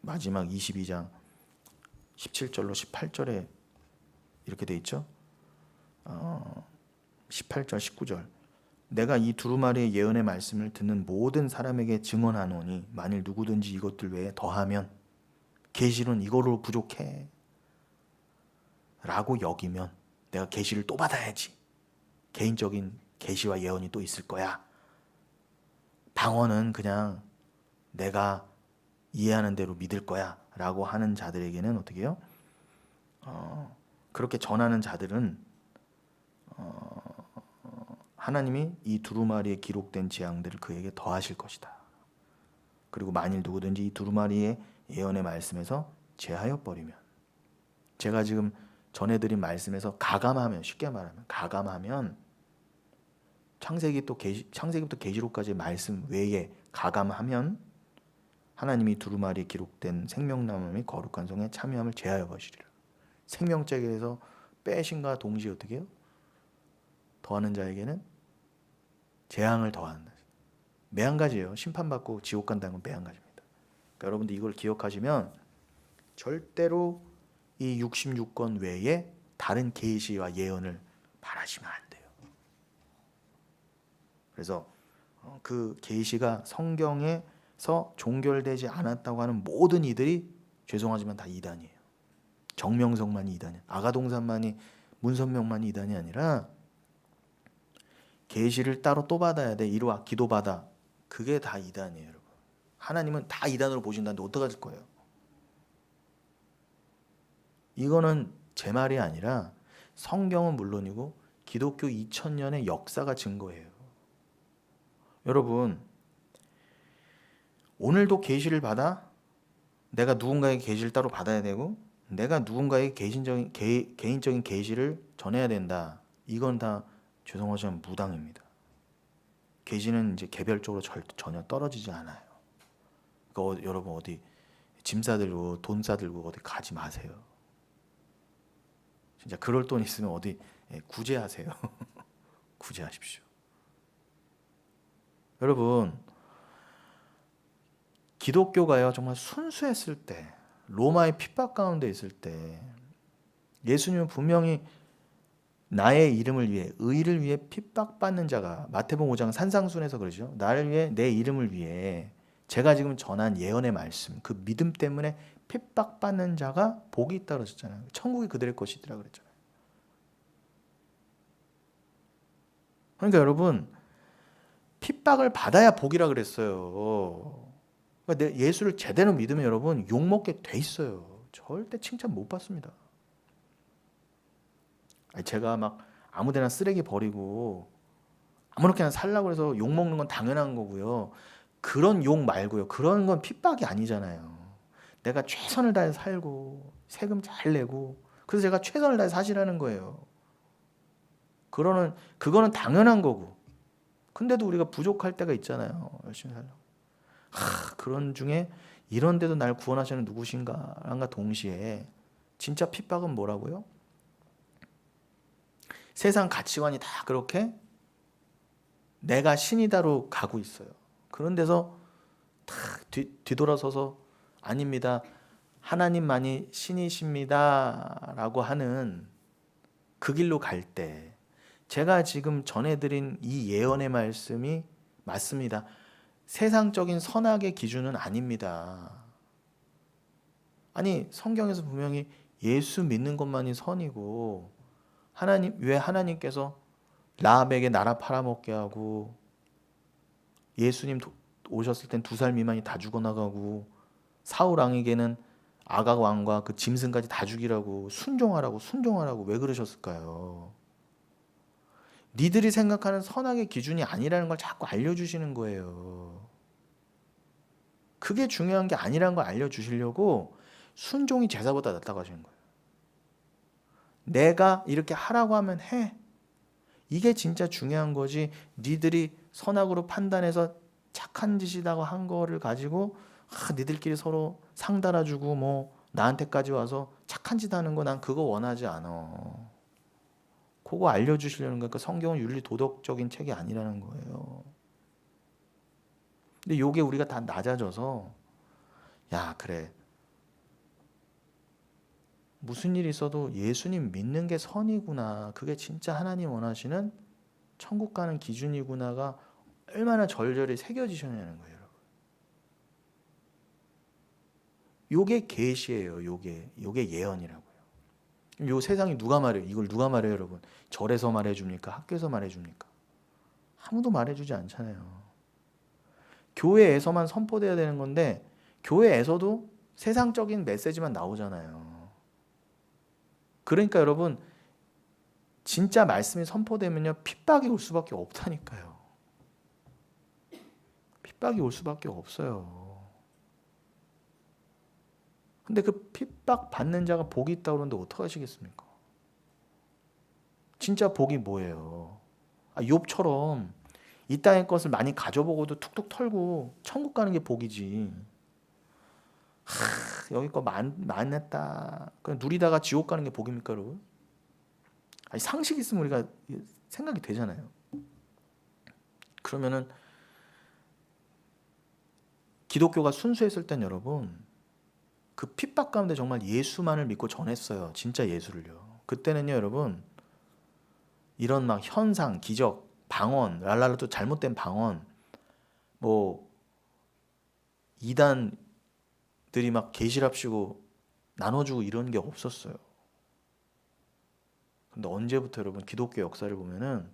마지막 22장 17절로 18절에 이렇게 돼 있죠. 18절 19절 내가 이 두루마리의 예언의 말씀을 듣는 모든 사람에게 증언하노니 만일 누구든지 이것들 외에 더하면 계시는 이거로 부족해 라고 여기면 내가 계시를 또 받아야지. 개인적인 계시와 예언이 또 있을 거야. 방언은 그냥 내가 이해하는 대로 믿을 거야 라고 하는 자들에게는 어떻게 해요? 그렇게 전하는 자들은 하나님이 이 두루마리에 기록된 재앙들을 그에게 더하실 것이다. 그리고 만일 누구든지 이 두루마리의 예언의 말씀에서 제하여 버리면, 제가 지금 전해드린 말씀에서 가감하면, 쉽게 말하면 가감하면, 창세기부터 계시록까지의 말씀 외에 가감하면 하나님이 두루마리에 기록된 생명나무 및 거룩한 성에 참여함을 제하여 버리시리라. 생명책에서 빼신과 동시에 어떻게 해요? 더하는 자에게는 재앙을 더한다. 매한 가지예요. 심판받고 지옥 간다는 건 매한 가지입니다. 그러니까 여러분들 이걸 기억하시면 절대로 이 66권 외에 다른 계시와 예언을 바라시면 안 돼요. 그래서 그 계시가 성경에서 종결되지 않았다고 하는 모든 이들이 죄송하지만 다 이단이에요. 정명석만이 이단이에요. 아가동산만이, 문선명만이 이단이 아니라 계시를 따로 또 받아야 돼. 이루와 기도받아. 그게 다 이단이에요, 여러분. 하나님은 다 이단으로 보신다는데 어떡하실 거예요? 이거는 제 말이 아니라 성경은 물론이고 기독교 2000년의 역사가 증거예요. 여러분, 오늘도 계시를 받아? 내가 누군가에게 계시를 따로 받아야 되고 내가 누군가에게 개인적인 계시를 전해야 된다. 이건 다 죄송하지만 무당입니다. 계시는 이제 개별적으로 전혀 떨어지지 않아요. 그러니까 여러분 어디 짐 싸들고 돈 싸들고 어디 가지 마세요. 진짜 그럴 돈 있으면 어디 구제하세요. 구제하십시오. 여러분, 기독교가요 정말 순수했을 때, 로마의 핍박 가운데 있을 때 예수님은 분명히 나의 이름을 위해, 의를 위해 핍박받는 자가, 마태복음 5장 산상순에서 그러죠. 나를 위해, 내 이름을 위해 제가 지금 전한 예언의 말씀, 그 믿음 때문에 핍박받는 자가 복이 있다 그러셨잖아요. 천국이 그들의 것이더라 그랬잖아요. 그러니까 여러분, 핍박을 받아야 복이라 그랬어요. 그러니까 예수를 제대로 믿으면 여러분 욕먹게 돼 있어요. 절대 칭찬 못 받습니다. 제가 막 아무데나 쓰레기 버리고 아무렇게나 살라고 해서 욕먹는 건 당연한 거고요. 그런 욕 말고요. 그런 건 핍박이 아니잖아요. 내가 최선을 다해 살고 세금 잘 내고 그래서 제가 최선을 다해 사시라는 거예요. 그거는 당연한 거고. 근데도 우리가 부족할 때가 있잖아요. 열심히 살려고. 그런 중에 이런데도 날 구원하시는 누구신가랑과 동시에 진짜 핍박은 뭐라고요? 세상 가치관이 다 그렇게 내가 신이다로 가고 있어요. 그런 데서 다 뒤돌아서서 아닙니다. 하나님만이 신이십니다. 라고 하는 그 길로 갈 때 제가 지금 전해드린 이 예언의 말씀이 맞습니다. 세상적인 선악의 기준은 아닙니다. 아니 성경에서 분명히 예수 믿는 것만이 선이고 왜 하나님께서 라합에게 나라 팔아먹게 하고 예수님 오셨을 땐 2살 미만이 다 죽어나가고 사울 왕에게는 아각 왕과 그 짐승까지 다 죽이라고 순종하라고 왜 그러셨을까요? 니들이 생각하는 선악의 기준이 아니라는 걸 자꾸 알려주시는 거예요. 그게 중요한 게 아니라는 걸 알려주시려고 순종이 제사보다 낫다고 하시는 거예요. 내가 이렇게 하라고 하면 해. 이게 진짜 중요한 거지. 니들이 선악으로 판단해서 착한 짓이라고 한 거를 가지고 니들끼리 서로 상 달아주고 나한테까지 와서 착한 짓 하는 거 난 그거 원하지 않아. 그거 알려주시려는 거니까 성경은 윤리 도덕적인 책이 아니라는 거예요. 근데 요게 우리가 다 낮아져서 야 그래 무슨 일이 있어도 예수님 믿는 게 선이구나. 그게 진짜 하나님 원하시는 천국 가는 기준이구나가 얼마나 절절히 새겨지셨냐는 거예요. 여러분. 요게 계시예요. 요게 예언이라고요. 요 세상이 누가 말해요? 이걸 누가 말해요, 여러분? 절에서 말해줍니까? 학교에서 말해줍니까? 아무도 말해주지 않잖아요. 교회에서만 선포돼야 되는 건데 교회에서도 세상적인 메시지만 나오잖아요. 그러니까 여러분 진짜 말씀이 선포되면요 핍박이 올 수밖에 없다니까요. 핍박이 올 수밖에 없어요. 근데 그 핍박 받는 자가 복이 있다고 그러는데 어떡하시겠습니까? 진짜 복이 뭐예요? 욥처럼 이 땅의 것을 많이 가져보고도 툭툭 털고 천국 가는 게 복이지. 여기 거 많았다. 그냥 누리다가 지옥 가는 게 복입니까, 여러분? 상식 있으면 우리가 생각이 되잖아요. 그러면은 기독교가 순수했을 땐 여러분 그 핍박 가운데 정말 예수만을 믿고 전했어요. 진짜 예수를요. 그때는요, 여러분 이런 막 현상, 기적, 방언, 랄랄라 또 잘못된 방언, 뭐 이단들이 막 계시랍시고 나눠주고 이런 게 없었어요. 근데 언제부터 여러분 기독교 역사를 보면은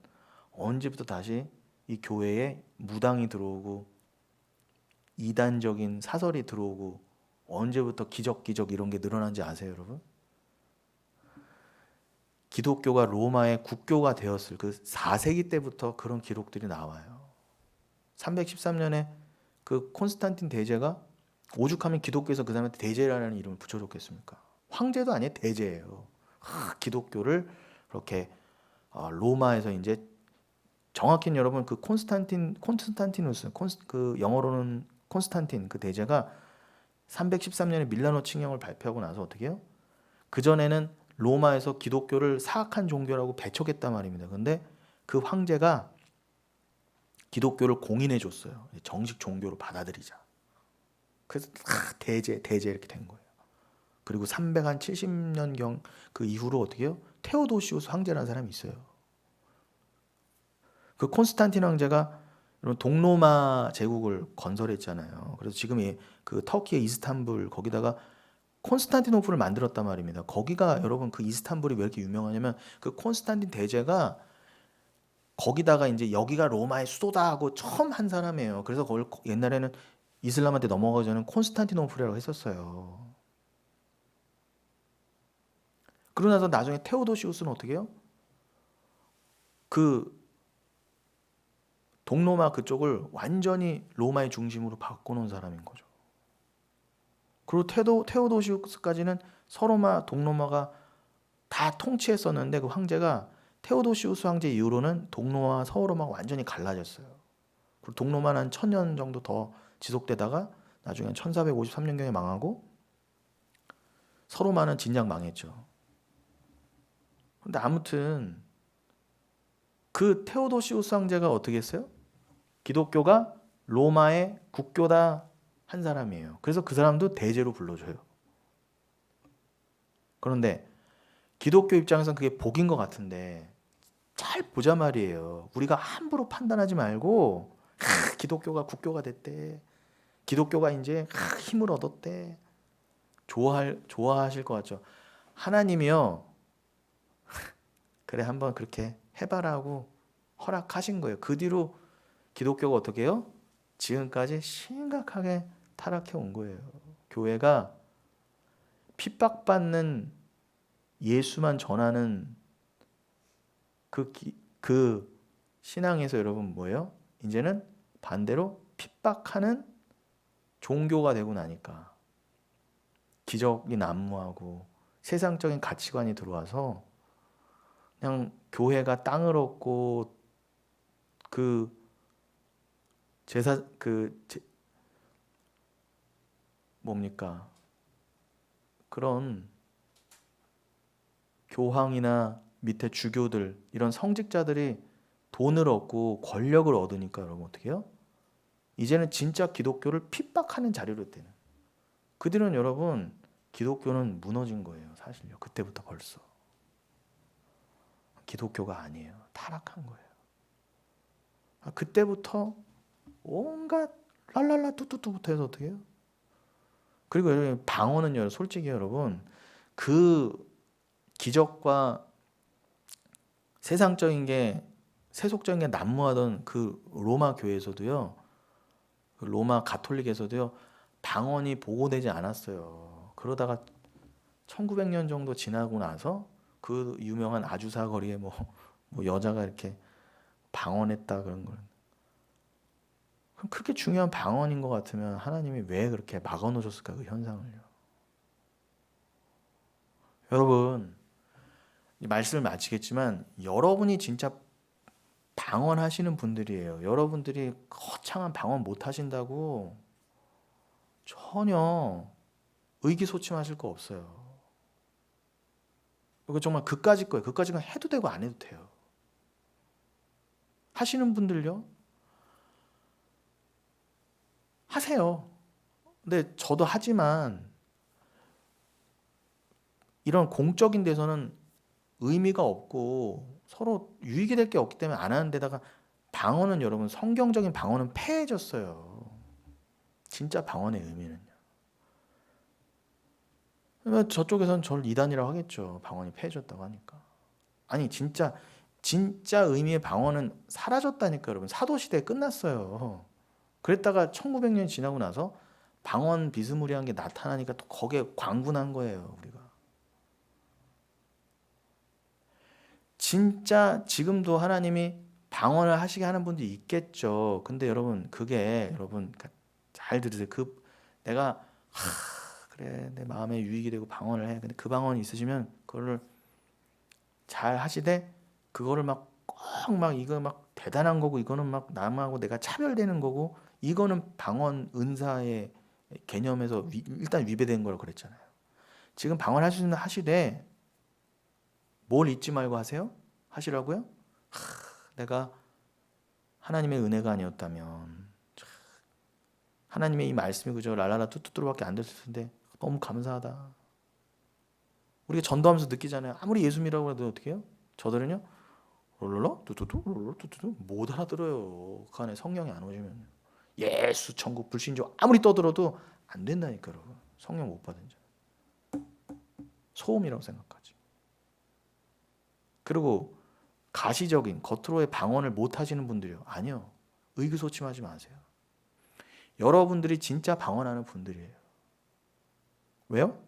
언제부터 다시 이 교회에 무당이 들어오고 이단적인 사설이 들어오고 언제부터 기적 이런 게 늘어난지 아세요, 여러분? 기독교가 로마의 국교가 되었을 그 4세기 때부터 그런 기록들이 나와요. 313년에 그 콘스탄틴 대제가 오죽하면 기독교에서 그 사람한테 대제라는 이름을 붙여줬겠습니까? 황제도 아니에요, 대제예요. 기독교를 그렇게 로마에서 이제 정확히는 여러분 그 콘스탄티누스 그 영어로는 콘스탄틴 그 대제가 313년에 밀라노 칙령을 발표하고 나서 어떻게 해요? 그 전에는 로마에서 기독교를 사악한 종교라고 배척했단 말입니다. 근데 그 황제가 기독교를 공인해 줬어요. 정식 종교로 받아들이자. 그래서 대제 이렇게 된 거예요. 그리고 370년경 그 이후로 어떻게 해요? 테오도시우스 황제라는 사람이 있어요. 그 콘스탄틴 황제가 동로마 제국을 건설했잖아요. 그래서 지금 그 터키의 이스탄불 거기다가 콘스탄티노플을 만들었단 말입니다. 거기가 여러분 그 이스탄불이 왜 이렇게 유명하냐면 그 콘스탄틴 대제가 거기다가 이제 여기가 로마의 수도다 하고 처음 한 사람이에요. 그래서 그걸 옛날에는 이슬람한테 넘어가기 전에 콘스탄티노플이라고 했었어요. 그러고 나서 나중에 테오도시우스는 어떻게 해요? 그 동로마 그쪽을 완전히 로마의 중심으로 바꿔놓은 사람인 거죠. 그리고 테오도시우스까지는 서로마, 동로마가 다 통치했었는데 그 황제가 테오도시우스 황제 이후로는 동로마, 서로마가 완전히 갈라졌어요. 그리고 동로마는 한 1000년 정도 더 지속되다가 나중에 1453년경에 망하고 서로마는 진작 망했죠. 근데 아무튼 그 테오도시우스 황제가 어떻게 했어요? 기독교가 로마의 국교다 한 사람이에요. 그래서 그 사람도 대제로 불러줘요. 그런데 기독교 입장에서는 그게 복인 것 같은데 잘 보자 말이에요. 우리가 함부로 판단하지 말고 기독교가 국교가 됐대. 기독교가 이제 힘을 얻었대. 좋아하실 것 같죠. 하나님이요. 그래 한번 그렇게 해봐라고 허락하신 거예요. 그 뒤로 기독교가 어떻게 해요? 지금까지 심각하게 타락해 온 거예요. 교회가 핍박받는 예수만 전하는 그 신앙에서 여러분 뭐예요? 이제는 반대로 핍박하는 종교가 되고 나니까 기적이 난무하고 세상적인 가치관이 들어와서 그냥 교회가 땅을 얻고 그 제사 뭡니까? 그런 교황이나 밑에 주교들 이런 성직자들이 돈을 얻고 권력을 얻으니까 여러분 어떻게 해요? 이제는 진짜 기독교를 핍박하는 자료로 되는. 그들은 여러분 기독교는 무너진 거예요. 사실요. 그때부터 벌써. 기독교가 아니에요. 타락한 거예요. 그때부터 온갖 랄랄라 뚜뚜뚜부터 해서 어떻게 해요? 그리고 여러분 방언은요. 솔직히 여러분 그 기적과 세상적인 게 세속적인 게 난무하던 그 로마 교회에서도요. 그 로마 가톨릭에서도요. 방언이 보고되지 않았어요. 그러다가 1900년 정도 지나고 나서 그 유명한 아주사 거리에 뭐 여자가 이렇게 방언했다 그런 걸. 그럼 그렇게 중요한 방언인 것 같으면 하나님이 왜 그렇게 막아놓으셨을까 그 현상을요. 여러분 이 말씀을 마치겠지만 여러분이 진짜 방언하시는 분들이에요. 여러분들이 거창한 방언 못 하신다고 전혀 의기소침하실 거 없어요. 이거 정말 그까짓 거예요. 그까짓 건 해도 되고 안 해도 돼요. 하시는 분들요. 하세요. 근데 저도 하지만 이런 공적인 데서는 의미가 없고 서로 유익이 될 게 없기 때문에 안 하는 데다가 방언은 여러분 성경적인 방언은 폐해졌어요. 진짜 방언의 의미는요. 그러면 저쪽에서는 저를 이단이라고 하겠죠. 방언이 폐해졌다고 하니까. 아니 진짜 의미의 방언은 사라졌다니까 여러분. 사도시대 끝났어요. 그랬다가 1900년 지나고 나서 방언 비스무리한 게 나타나니까 또 거기에 광분한 거예요. 우리가. 진짜 지금도 하나님이 방언을 하시게 하는 분들이 있겠죠. 근데 여러분 그게 여러분 잘 들으세요. 내가 그래 내 마음에 유익이 되고 방언을 해. 근데 그 방언이 있으시면 그거를 잘 하시되 그거를 막 꼭 막 이거 막 대단한 거고 이거는 막 남하고 내가 차별되는 거고 이거는 방언 은사의 개념에서 일단 위배된 거라고 그랬잖아요. 지금 방언 하시면 하시되 뭘 잊지 말고 하세요? 하시라고요? 내가 하나님의 은혜가 아니었다면 하나님의 이 말씀이 그저 랄랄라 뚜뚜뚜루밖에 안 됐을 텐데 너무 감사하다. 우리가 전도하면서 느끼잖아요. 아무리 예수 믿으라고 해도 어떻게 해요? 저들은요. 롤롤러 뚜뚜뚜 롤롤러 뚜뚜뚜 못 알아들어요. 그 안에 성령이 안 오시면 예수 천국 불신조 아무리 떠들어도 안 된다니까 여러분. 성령 못 받은 자. 소음이라고 생각하지. 그리고 가시적인 겉으로의 방언을 못 하시는 분들이요. 아니요. 의기소침하지 마세요. 여러분들이 진짜 방언하는 분들이에요. 왜요?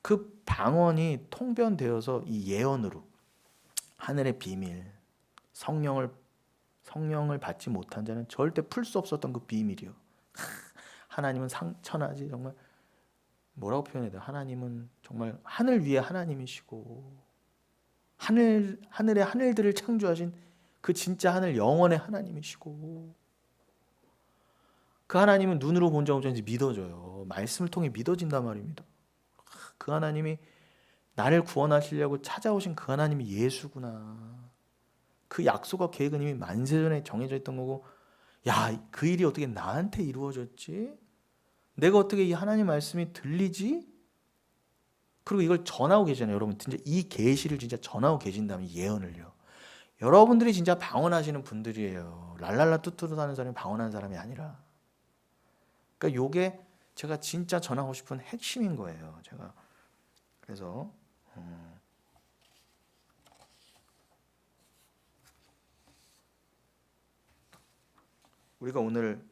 그 방언이 통변되어서 이 예언으로 하늘의 비밀, 성령을 받지 못한 자는 절대 풀 수 없었던 그 비밀이요. 하나님은 상천하지 정말 뭐라고 표현해야 돼요? 하나님은 정말 하늘 위에 하나님이시고 하늘의 하늘들을 창조하신 그 진짜 하늘 영원의 하나님이시고 그 하나님은 눈으로 본 적 없는지 믿어져요. 말씀을 통해 믿어진단 말입니다. 그 하나님이 나를 구원하시려고 찾아오신 그 하나님이 예수구나. 그 약속과 계획은 이미 만세전에 정해져 있던 거고 야, 그 일이 어떻게 나한테 이루어졌지? 내가 어떻게 이 하나님 말씀이 들리지? 그리고 이걸 전하고 계시잖아요. 여러분 진짜 이 계시를 진짜 전하고 계신다면 예언을요. 여러분들이 진짜 방언하시는 분들이에요. 랄랄라 뚜뚜루 하는 사람이 방언하는 사람이 아니라. 그러니까 요게 제가 진짜 전하고 싶은 핵심인 거예요. 제가 그래서 우리가 오늘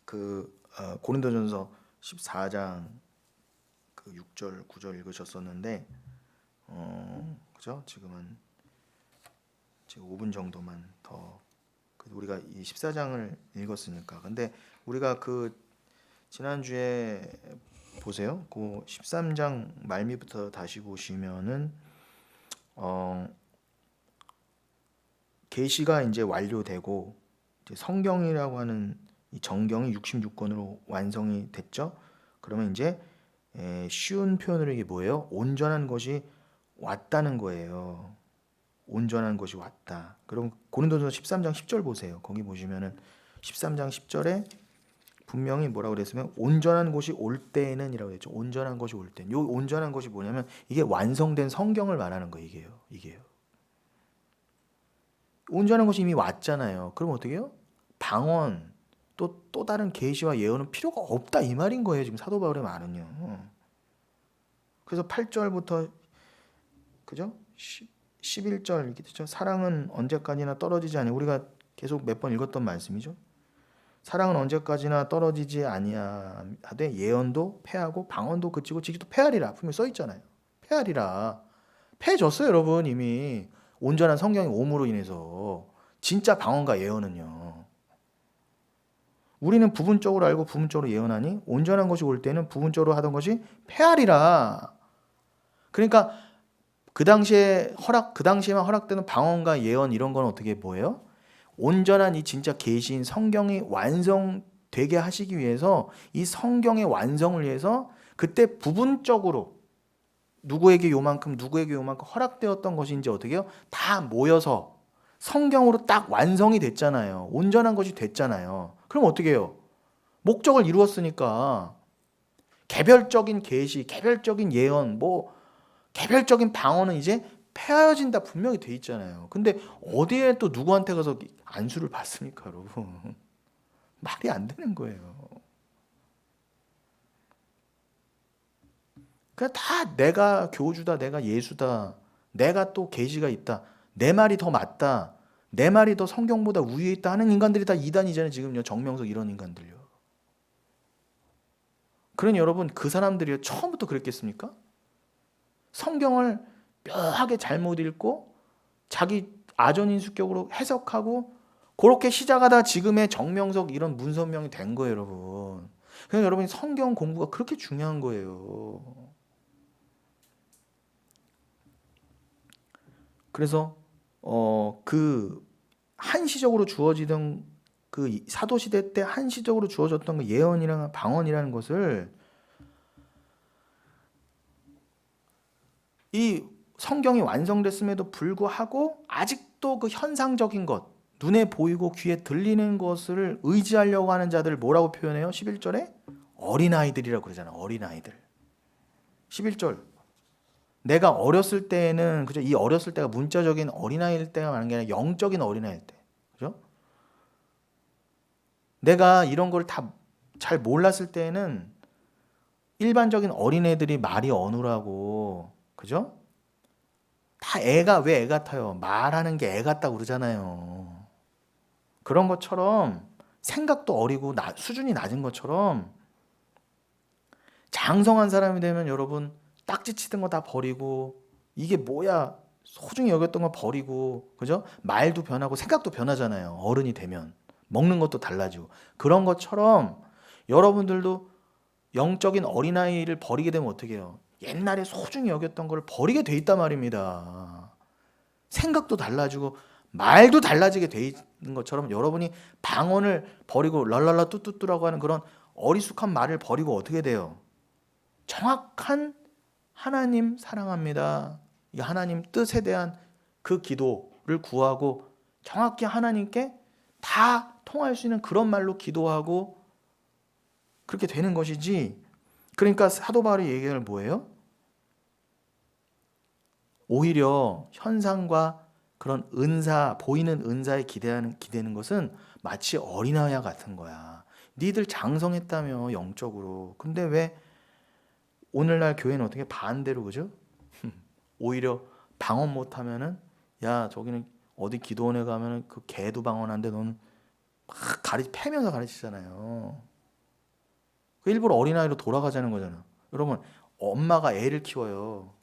그 고린도전서 14장 그 6절 9절 읽으셨었는데 그죠? 지금 5분 정도만 더 우리가 이 14장을 읽었으니까. 근데 우리가 그 지난주에 보세요. 그 13장 말미부터 다시 보시면은 계시가 이제 완료되고 이제 성경이라고 하는 이 정경이 66권으로 완성이 됐죠. 그러면 이제 쉬운 표현으로 이게 뭐예요? 온전한 것이 왔다는 거예요. 온전한 것이 왔다. 그럼 고린도전서 13장 10절 보세요. 거기 보시면은 13장 10절에 분명히 뭐라고 그랬으면 온전한 것이 올 때에는이라고 했죠. 온전한 것이 올 때는. 요 온전한 것이 뭐냐면 이게 완성된 성경을 말하는 거예요. 이게요. 온전한 것이 이미 왔잖아요. 그럼 어떻게 해요? 방언 또 다른 계시와 예언은 필요가 없다 이 말인 거예요. 지금 사도 바울의 말은요. 그래서 8절부터 그죠? 11절 이렇게 되죠. 사랑은 언제까지나 떨어지지 아니. 우리가 계속 몇 번 읽었던 말씀이죠. 사랑은 언제까지나 떨어지지 아니하되 예언도 패하고 방언도 그치고 지기도 패하리라. 분명히 써 있잖아요. 패하리라. 패해졌어요, 여러분. 이미 온전한 성경의 오므로 인해서. 진짜 방언과 예언은요. 우리는 부분적으로 알고 부분적으로 예언하니 온전한 것이 올 때는 부분적으로 하던 것이 패하리라. 그러니까 그 당시에만 허락되는 방언과 예언 이런 건 어떻게 뭐예요? 온전한 이 진짜 계시인 성경이 완성되게 하시기 위해서 이 성경의 완성을 위해서 그때 부분적으로 누구에게 요만큼 허락되었던 것이 이제 어떻게 해요? 다 모여서 성경으로 딱 완성이 됐잖아요. 온전한 것이 됐잖아요. 그럼 어떻게 해요? 목적을 이루었으니까 개별적인 계시, 개별적인 예언, 개별적인 방언은 이제 폐하여진다 분명히 돼 있잖아요. 근데 어디에 또 누구한테 가서 안수를 받습니까, 여러분? 말이 안 되는 거예요. 그냥 다 내가 교주다, 내가 예수다, 내가 또 계시가 있다, 내 말이 더 맞다, 내 말이 더 성경보다 우위에 있다 하는 인간들이 다 이단이잖아요. 지금요, 정명석 이런 인간들요. 그러니 여러분 그 사람들이 처음부터 그랬겠습니까? 성경을 묘하게 잘못 읽고 자기 아전인수격으로 해석하고 그렇게 시작하다 지금의 정명석 이런 문선명이 된 거예요, 여러분. 그냥 여러분이 성경 공부가 그렇게 중요한 거예요. 그래서 그 한시적으로 주어지던 그 사도 시대 때 한시적으로 주어졌던 그 예언이랑 방언이라는 것을 이 성경이 완성됐음에도 불구하고 아직도 그 현상적인 것, 눈에 보이고 귀에 들리는 것을 의지하려고 하는 자들을 뭐라고 표현해요? 11절에 어린아이들이라고 그러잖아. 어린아이들. 11절. 내가 어렸을 때에는 그죠? 이 어렸을 때가 문자적인 어린아이일 때가 많은 게 아니라 영적인 어린아이일 때. 그죠? 내가 이런 걸 다 잘 몰랐을 때에는 일반적인 어린애들이 말이 어눌하고 그죠? 다 애가 왜 애 같아요? 말하는 게 애 같다고 그러잖아요. 그런 것처럼 생각도 어리고 수준이 낮은 것처럼 장성한 사람이 되면 여러분 딱지 치던 거 다 버리고 이게 뭐야 소중히 여겼던 거 버리고 그죠? 말도 변하고 생각도 변하잖아요. 어른이 되면 먹는 것도 달라지고 그런 것처럼 여러분들도 영적인 어린아이를 버리게 되면 어떻게 해요? 옛날에 소중히 여겼던 걸 버리게 돼 있단 말입니다. 생각도 달라지고 말도 달라지게 돼 있는 것처럼 여러분이 방언을 버리고 랄랄라 뚜뚜뚜라고 하는 그런 어리숙한 말을 버리고 어떻게 돼요? 정확한 하나님 사랑합니다. 이 하나님 뜻에 대한 그 기도를 구하고 정확히 하나님께 다 통할 수 있는 그런 말로 기도하고 그렇게 되는 것이지. 그러니까 사도 바울이 얘기하는 뭐예요? 오히려 현상과 그런 은사, 보이는 은사에 기대는 것은 마치 어린아이와 같은 거야. 니들 장성했다며 영적으로. 근데 왜 오늘날 교회는 어떻게 반대로 그죠? 오히려 방언 못하면은 야 저기는 어디 기도원에 가면은 그 개도 방언한데 너는 막 패면서 가르치잖아요. 그 일부러 어린아이로 돌아가자는 거잖아. 여러분 엄마가 애를 키워요.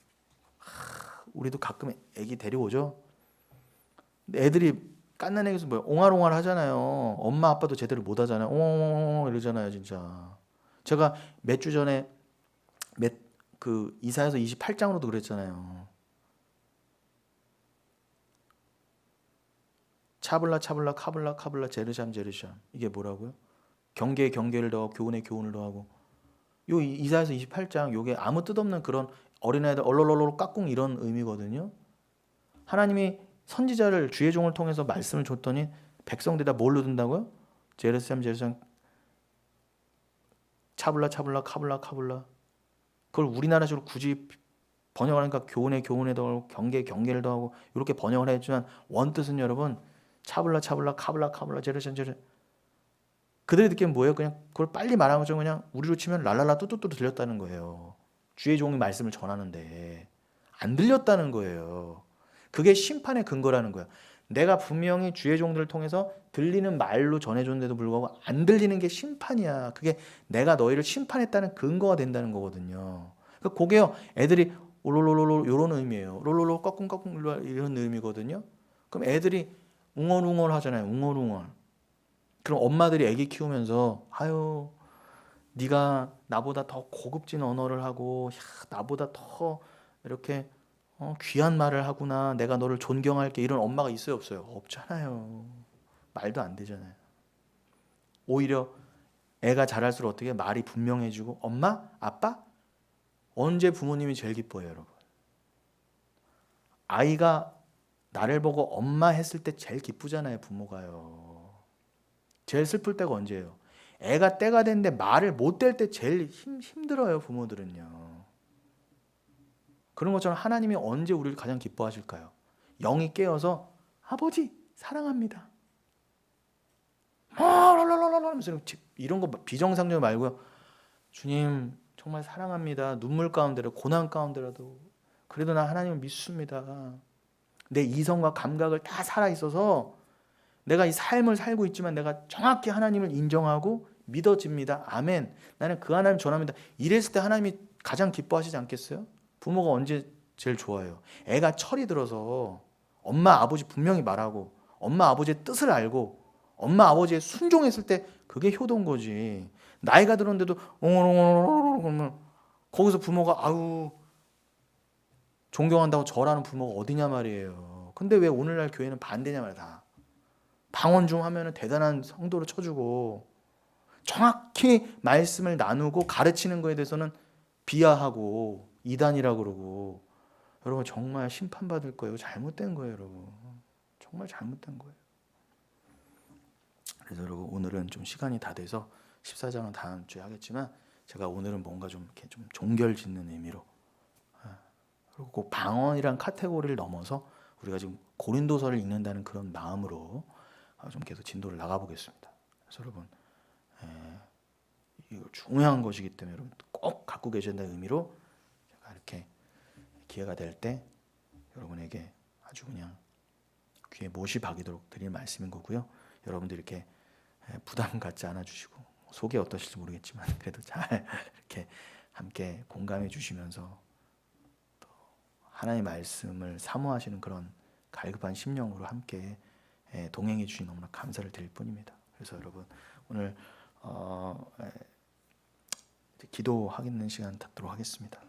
우리도 가끔 애기 데려오죠. 근데 애들이 갓난애기에서 뭐야 옹알옹알 하잖아요. 엄마 아빠도 제대로 못 하잖아요. 옹 이러잖아요, 진짜. 제가 몇 주 전에 그 이사야서 28장으로도 그랬잖아요. 차블라 차블라 카블라 카블라 제르샴 제르샴 이게 뭐라고요? 경계에 경계를 더하고 교훈에 교훈을 더하고 요 이사야서 28장 요게 아무 뜻없는 그런 어린아이들 얼얼얼얼 깍꿍 이런 의미거든요. 하나님이 선지자를 주의 종을 통해서 말씀을 줬더니 백성들이 다 뭘로 든다고요? 제르살렘 제르살렘 차블라 차블라 카블라 카블라. 그걸 우리나라식으로 굳이 번역을 하니까 교훈에 교훈에 더하고 경계에 경계를 더하고 이렇게 번역을 했지만 원뜻은 여러분 차블라 차블라 카블라 카블라 제르살렘 제르살렘. 그들이 듣기엔 뭐예요? 그냥 그걸 빨리 말하는 거죠. 그냥 우리로 치면 랄랄라 뚜뚜뚜 들렸다는 거예요. 주의 종이 말씀을 전하는데 안 들렸다는 거예요. 그게 심판의 근거라는 거야. 내가 분명히 주의 종들을 통해서 들리는 말로 전해줬는데도 불구하고 안 들리는 게 심판이야. 그게 내가 너희를 심판했다는 근거가 된다는 거거든요. 그러니까 그게요. 애들이 올롤롤롤 이런 의미예요. 롤롤롤 꺾꿍꺾꿍 이런 의미거든요. 그럼 애들이 웅얼웅얼 하잖아요. 웅얼웅얼. 그럼 엄마들이 애기 키우면서 아유 네가 나보다 더 고급진 언어를 하고 나보다 더 이렇게 귀한 말을 하구나. 내가 너를 존경할게. 이런 엄마가 있어요, 없어요? 없잖아요. 말도 안 되잖아요. 오히려 애가 자랄수록 어떻게 말이 분명해지고 엄마, 아빠 언제 부모님이 제일 기뻐해요, 여러분? 아이가 나를 보고 엄마 했을 때 제일 기쁘잖아요, 부모가요. 제일 슬플 때가 언제예요? 애가 때가 됐는데 말을 못 댈 때 제일 힘들어요, 부모들은요. 그런 것처럼 하나님이 언제 우리를 가장 기뻐하실까요? 영이 깨어서 아버지 사랑합니다. 하면서 이런 거 비정상적 말고요. 주님 정말 사랑합니다. 눈물 가운데라도 고난 가운데라도 그래도 나 하나님을 믿습니다. 내 이성과 감각을 다 살아 있어서 내가 이 삶을 살고 있지만 내가 정확히 하나님을 인정하고 믿어집니다. 아멘. 나는 그 하나님 전합니다. 이랬을 때 하나님이 가장 기뻐하시지 않겠어요? 부모가 언제 제일 좋아요? 애가 철이 들어서 엄마 아버지 분명히 말하고 엄마 아버지의 뜻을 알고 엄마 아버지의 순종했을 때 그게 효도인 거지. 나이가 들었는데도 엉엉엉엉 그러면 거기서 부모가 아유 존경한다고 절하는 부모가 어디냐 말이에요. 근데 왜 오늘날 교회는 반대냐 말이야 다. 방언 중 하면은 대단한 성도로 쳐주고 정확히 말씀을 나누고 가르치는 거에 대해서는 비하하고 이단이라고 그러고 여러분 정말 심판받을 거예요. 잘못된 거예요, 여러분. 정말 잘못된 거예요. 그래서 여러분 오늘은 좀 시간이 다 돼서 14장은 다음 주에 하겠지만 제가 오늘은 뭔가 좀 이렇게 좀 종결짓는 의미로 그리고 그 방언이란 카테고리를 넘어서 우리가 지금 고린도서를 읽는다는 그런 마음으로 좀 계속 진도를 나가보겠습니다. 그래서 여러분 이거 중요한 것이기 때문에 여러분 꼭 갖고 계셔야 된다는 의미로 제가 이렇게 기회가 될 때 여러분에게 아주 그냥 귀에 못이 박이도록 드릴 말씀인 거고요. 여러분들 이렇게 부담 갖지 않아 주시고 속이 어떠실지 모르겠지만 그래도 잘 이렇게 함께 공감해 주시면서 또 하나님의 말씀을 사모하시는 그런 갈급한 심령으로 함께 동행해 주시니 너무나 감사를 드릴 뿐입니다. 그래서 여러분 오늘 기도하겠는 시간 갖도록 하겠습니다.